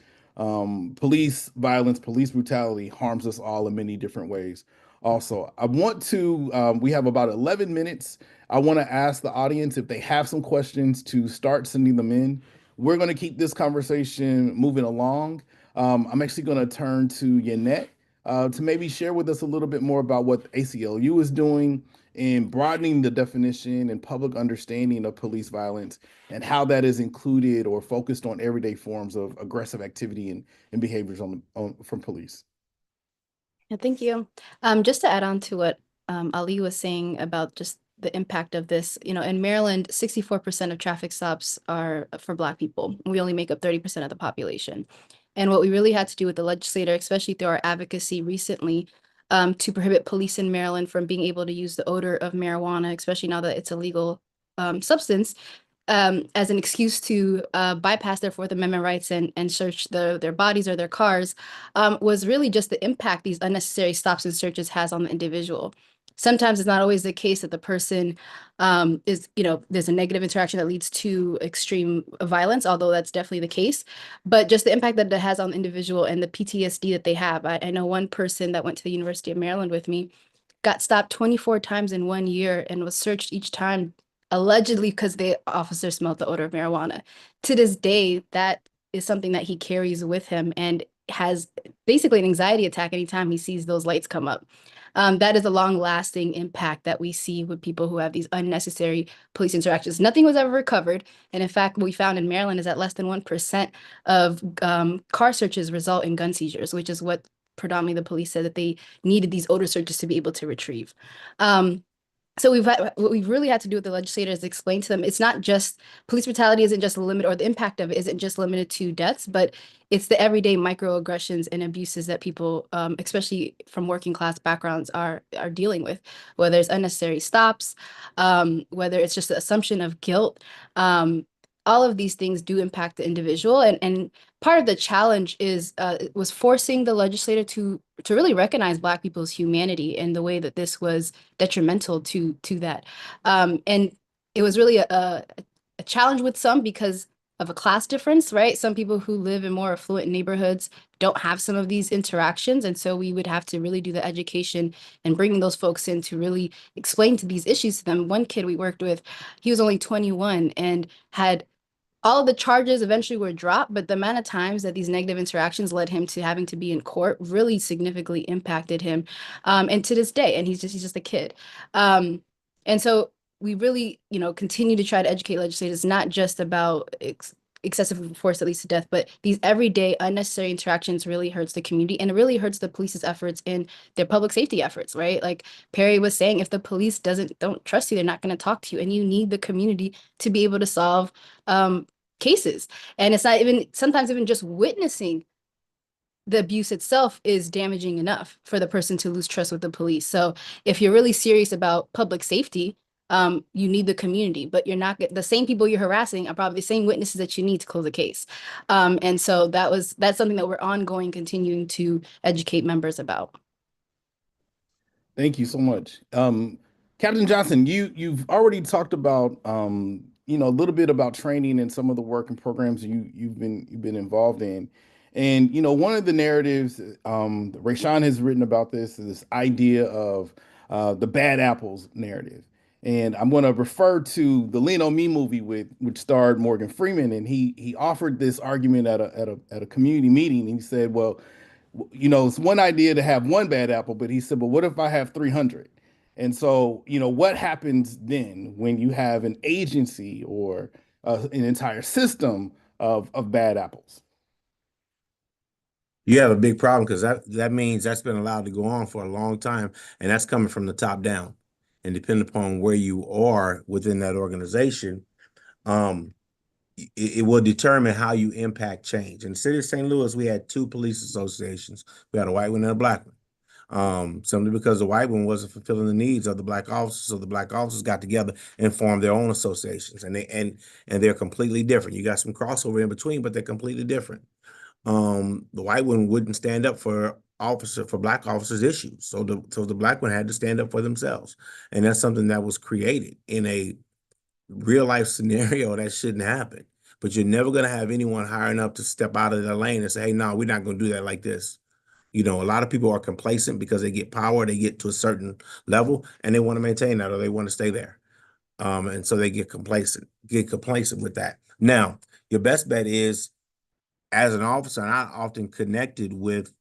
Speaker 2: police violence, police brutality harms us all in many different ways. Also, I want to, we have about 11 minutes. I want to ask the audience if they have some questions to start sending them in. We're going to keep this conversation moving along. I'm actually going to turn to Yanette to maybe share with us a little bit more about what ACLU is doing in broadening the definition and public understanding of police violence and how that is included or focused on everyday forms of aggressive activity and behaviors from police.
Speaker 5: Yeah, thank you. Just to add on to what Ali was saying about just the impact of this, in Maryland, 64% of traffic stops are for Black people. We only make up 30% of the population. And what we really had to do with the legislator, especially through our advocacy recently, to prohibit police in Maryland from being able to use the odor of marijuana, especially now that it's a legal substance, as an excuse to bypass their Fourth Amendment rights and search their bodies or their cars, was really just the impact these unnecessary stops and searches has on the individual. Sometimes it's not always the case that the person there's a negative interaction that leads to extreme violence, although that's definitely the case. But just the impact that it has on the individual and the PTSD that they have. I know one person that went to the University of Maryland with me got stopped 24 times in 1 year and was searched each time, allegedly because the officer smelled the odor of marijuana. To this day, that is something that he carries with him and has basically an anxiety attack anytime he sees those lights come up. That is a long-lasting impact that we see with people who have these unnecessary police interactions. Nothing was ever recovered. And in fact, what we found in Maryland is that less than 1% of car searches result in gun seizures, which is what predominantly the police said that they needed these odor searches to be able to retrieve. So what we've really had to do with the legislators is explain to them it's not just police brutality isn't just a limit, or the impact of it isn't just limited to deaths, but it's the everyday microaggressions and abuses that people, especially from working class backgrounds, are dealing with, whether it's unnecessary stops, whether it's just the assumption of guilt. All of these things do impact the individual, and part of the challenge was forcing the legislator to really recognize Black people's humanity and the way that this was detrimental to that. And it was really a challenge with some because of a class difference, right? Some people who live in more affluent neighborhoods don't have some of these interactions. And so we would have to really do the education and bringing those folks in to really explain to these issues to them. One kid we worked with, he was only 21 and had all of the charges eventually were dropped, but the amount of times that these negative interactions led him to having to be in court really significantly impacted him. And to this day, and he's just a kid. And so we really, continue to try to educate legislators, not just about excessive force that leads to death, but these everyday unnecessary interactions really hurts the community, and it really hurts the police's efforts in their public safety efforts, right? Like Perry was saying, if the police don't trust you, they're not going to talk to you, and you need the community to be able to solve cases. And it's not even sometimes even just witnessing the abuse itself is damaging enough for the person to lose trust with the police. So if you're really serious about public safety, you need the community, but you're not the same people you're harassing are probably the same witnesses that you need to close a case. And so that's something that we're ongoing continuing to educate members about.
Speaker 2: Thank you so much. Captain Johnson, you've already talked about a little bit about training and some of the work and programs you've been involved in. And one of the narratives Rashawn has written about this is this idea of the bad apples narrative. And I'm going to refer to the Lean on Me movie which starred Morgan Freeman, and he offered this argument at a community meeting. And he said, well, it's one idea to have one bad apple, but he said, but what if I have 300? And so, what happens then when you have an agency or an entire system of bad apples?
Speaker 4: You have a big problem because that means that's been allowed to go on for a long time, and that's coming from the top down. And depending upon where you are within that organization, it will determine how you impact change. In the city of St. Louis, we had two police associations. We had a white one and a black one. Simply because the white one wasn't fulfilling the needs of the black officers, so the black officers got together and formed their own associations, and they're completely different. You got some crossover in between, but they're completely different. The white one wouldn't stand up for black officers' issues, so the black one had to stand up for themselves, and that's something that was created in a real life scenario that shouldn't happen. But you're never going to have anyone high enough to step out of their lane and say, hey, no, we're not going to do that like this. A lot of people are complacent because they get power, they get to a certain level, and they want to maintain that, or they want to stay there. And so they get complacent with that. Now, your best bet is, as an officer, and I often connected with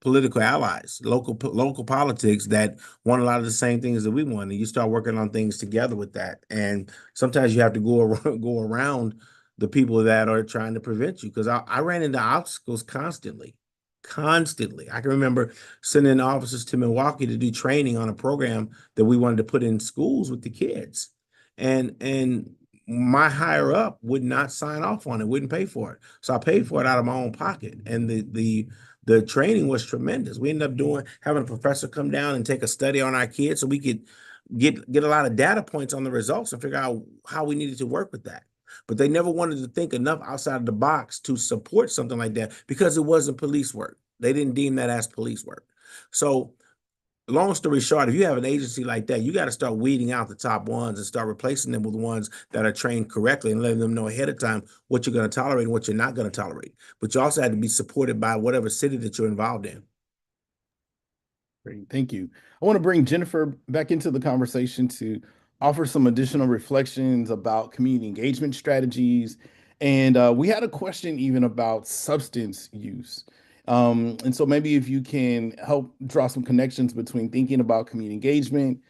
Speaker 4: political allies, local politics that want a lot of the same things that we want, and you start working on things together with that. And sometimes you have to go around the people that are trying to prevent you, because I ran into obstacles constantly. I can remember sending officers to Milwaukee to do training on a program that we wanted to put in schools with the kids, and my higher up would not sign off on it, wouldn't pay for it. So I paid for it out of my own pocket, and the training was tremendous. We ended up having a professor come down and take a study on our kids so we could get a lot of data points on the results and figure out how we needed to work with that. But they never wanted to think enough outside of the box to support something like that because it wasn't police work. They didn't deem that as police work. So long story short, if you have an agency like that, you got to start weeding out the top ones and start replacing them with ones that are trained correctly and letting them know ahead of time what you're going to tolerate and what you're not going to tolerate. But you also have to be supported by whatever city that you're involved in.
Speaker 2: Great, thank you. I want to bring Jennifer back into the conversation to offer some additional reflections about community engagement strategies. And we had a question even about substance use. And so maybe if you can help draw some connections between thinking about community engagement,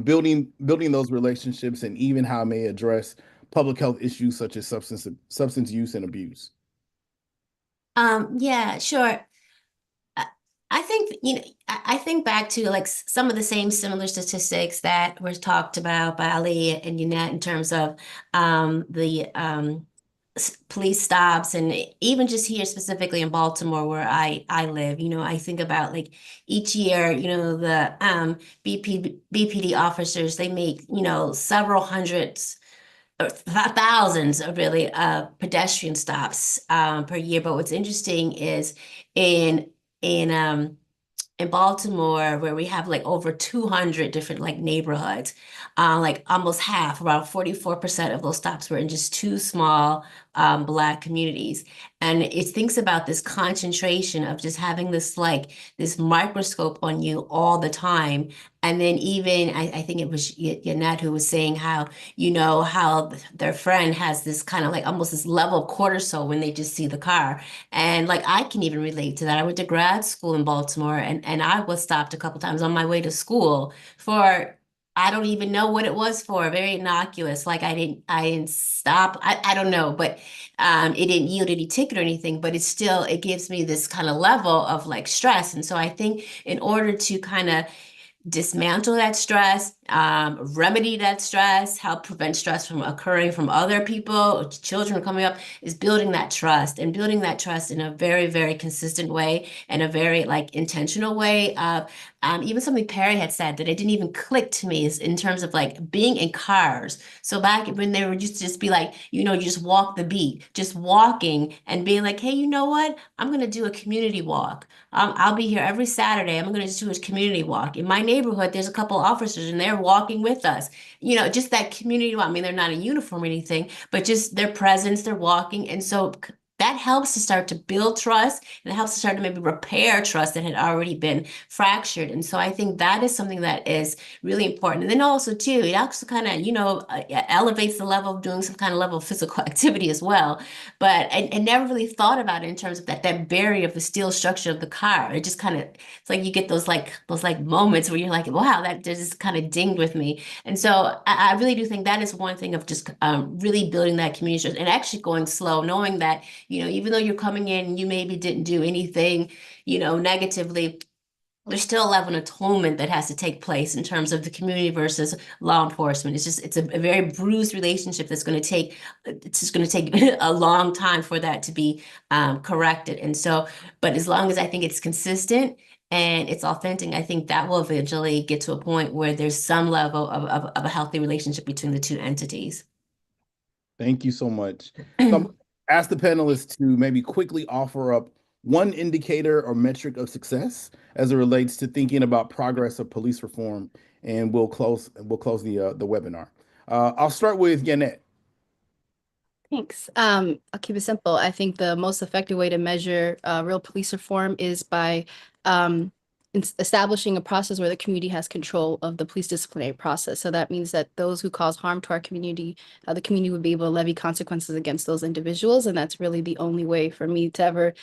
Speaker 2: building those relationships, and even how it may address public health issues such as substance use and abuse.
Speaker 6: Yeah, sure. I think, I think back to like some of the same similar statistics that were talked about by Ali and Yannette in terms of the police stops, and even just here specifically in Baltimore where I live. I think about like each year, the BPD officers, they make, several hundreds or thousands of really pedestrian stops per year. But what's interesting is in in Baltimore, where we have like over 200 different like neighborhoods, like almost half, around 44% of those stops were in just two small Black communities. And it thinks about this concentration of just having this microscope on you all the time. And then even I think it was Yannette who was saying how, how their friend has this kind of like almost this level of cortisol when they just see the car. And like I can even relate to that. I went to grad school in Baltimore, and I was stopped a couple times on my way to school for I don't even know what it was for, very innocuous. Like I didn't stop. I don't know, but it didn't yield any ticket or anything, but it gives me this kind of level of like stress. And so I think in order to kind of dismantle that stress, remedy that stress, help prevent stress from occurring from other people or children coming up, is building that trust, and building that trust in a very, very consistent way and a very like intentional way. Even something Perry had said that it didn't even click to me is in terms of like being in cars. So back when they were used to just be like, you just walk the beat, just walking and being like, hey, you know what? I'm going to do a community walk. I'll be here every Saturday. I'm going to just do a community walk. In my neighborhood, there's a couple officers and they're walking with us. Just that community walk. I mean, they're not in uniform or anything, but just their presence, they're walking. And so that helps to start to build trust, and it helps to start to maybe repair trust that had already been fractured. And so I think that is something that is really important. And then also too, it also kind of, elevates the level of doing some kind of level of physical activity as well. But I never really thought about it in terms of that barrier of the steel structure of the car. It just kind of, it's like you get those moments where you're like, wow, that just kind of dinged with me. And so I really do think that is one thing of just really building that community and actually going slow, knowing that, even though you're coming in and you maybe didn't do anything, negatively, there's still a level of atonement that has to take place in terms of the community versus law enforcement. It's a very bruised relationship it's just going to take a long time for that to be corrected. And so, but as long as I think it's consistent and it's authentic, I think that will eventually get to a point where there's some level of a healthy relationship between the two entities.
Speaker 2: Thank you so much. So ask the panelists to maybe quickly offer up one indicator or metric of success as it relates to thinking about progress of police reform, and we'll close the webinar. I'll start with Yannette.
Speaker 5: Thanks. I'll keep it simple. I think the most effective way to measure real police reform is by establishing a process where the community has control of the police disciplinary process. So that means that those who cause harm to our community, the community would be able to levy consequences against those individuals. And that's really the only way for me to ever,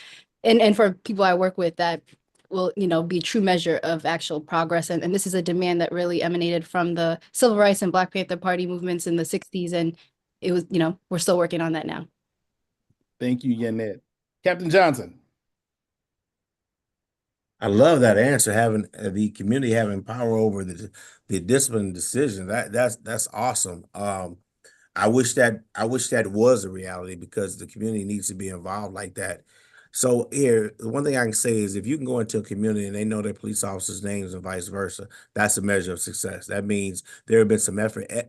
Speaker 5: and for people I work with, that will, be a true measure of actual progress. And this is a demand that really emanated from the Civil Rights and Black Panther Party movements in the 60s. And it was, we're still working on that now.
Speaker 2: Thank you, Yanette. Captain Johnson.
Speaker 4: I love that answer, having the community having power over the discipline decision. That's awesome. I wish that was a reality, because the community needs to be involved like that. So here, the one thing I can say is, if you can go into a community and they know their police officers' names and vice versa, that's a measure of success. That means there have been some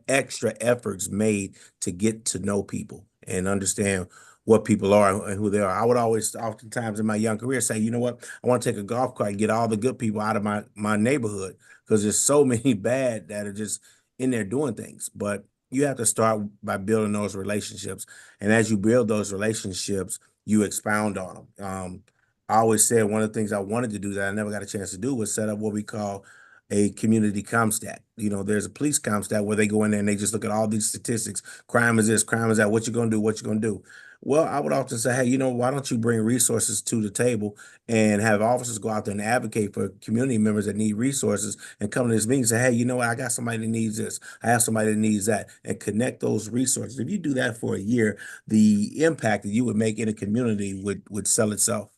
Speaker 4: extra efforts made to get to know people and understand what people are and who they are. I would always, oftentimes in my young career, say, you know what, I want to take a golf cart and get all the good people out of my neighborhood, because there's so many bad that are just in there doing things. But you have to start by building those relationships. And as you build those relationships, you expound on them. I always said one of the things I wanted to do that I never got a chance to do was set up what we call a community CompStat. There's a police CompStat where they go in there and they just look at all these statistics. Crime is this, crime is that. What you gonna do? What you gonna do? Well, I would often say, hey, why don't you bring resources to the table and have officers go out there and advocate for community members that need resources, and come to this meeting and say, hey, you know what? I got somebody that needs this. I have somebody that needs that, and connect those resources. If you do that for a year, the impact that you would make in a community would sell itself.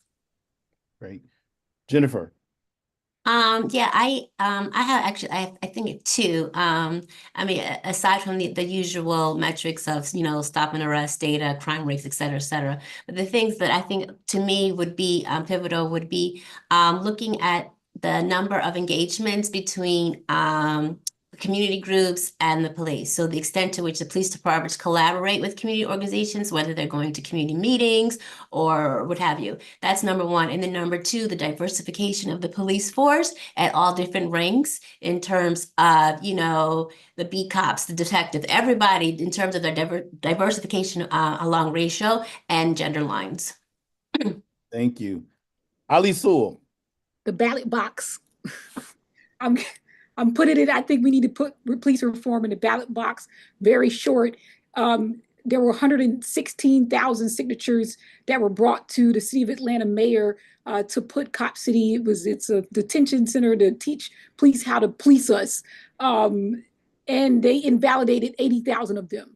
Speaker 2: Great. Jennifer.
Speaker 6: Yeah, I have actually, I think two. I mean, aside from the usual metrics of, stop and arrest data, crime rates, et cetera, but the things that I think to me would be pivotal would be looking at the number of engagements between community groups and the police. So the extent to which the police departments collaborate with community organizations, whether they're going to community meetings or what have you. That's number one. And then number two, the diversification of the police force at all different ranks in terms of, the beat cops, the detective, everybody in terms of their diversification along racial and gender lines.
Speaker 2: Thank you. Ali Sewell.
Speaker 3: The ballot box. I'm putting it, I think we need to put police reform in the ballot box. Very short. There were 116,000 signatures that were brought to the city of Atlanta mayor to put Cop City. It's a detention center to teach police how to police us. And they invalidated 80,000 of them.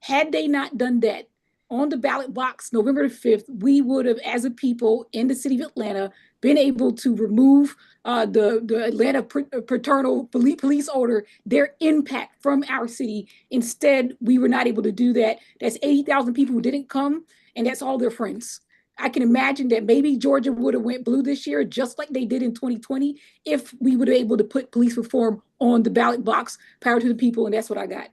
Speaker 3: Had they not done that, on the ballot box, November the 5th, we would have, as a people in the city of Atlanta, been able to remove the Atlanta paternal police order, their impact from our city. Instead, we were not able to do that. That's 80,000 people who didn't come, and that's all their friends. I can imagine that maybe Georgia would have went blue this year, just like they did in 2020, if we would have able to put police reform on the ballot box, power to the people, and that's what I got.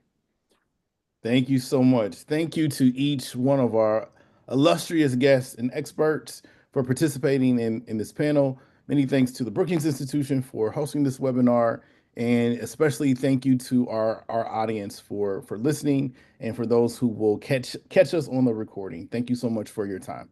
Speaker 2: Thank you so much. Thank you to each one of our illustrious guests and experts for participating in this panel. Many thanks to the Brookings Institution for hosting this webinar, and especially thank you to our audience for listening, and for those who will catch us on the recording. Thank you so much for your time.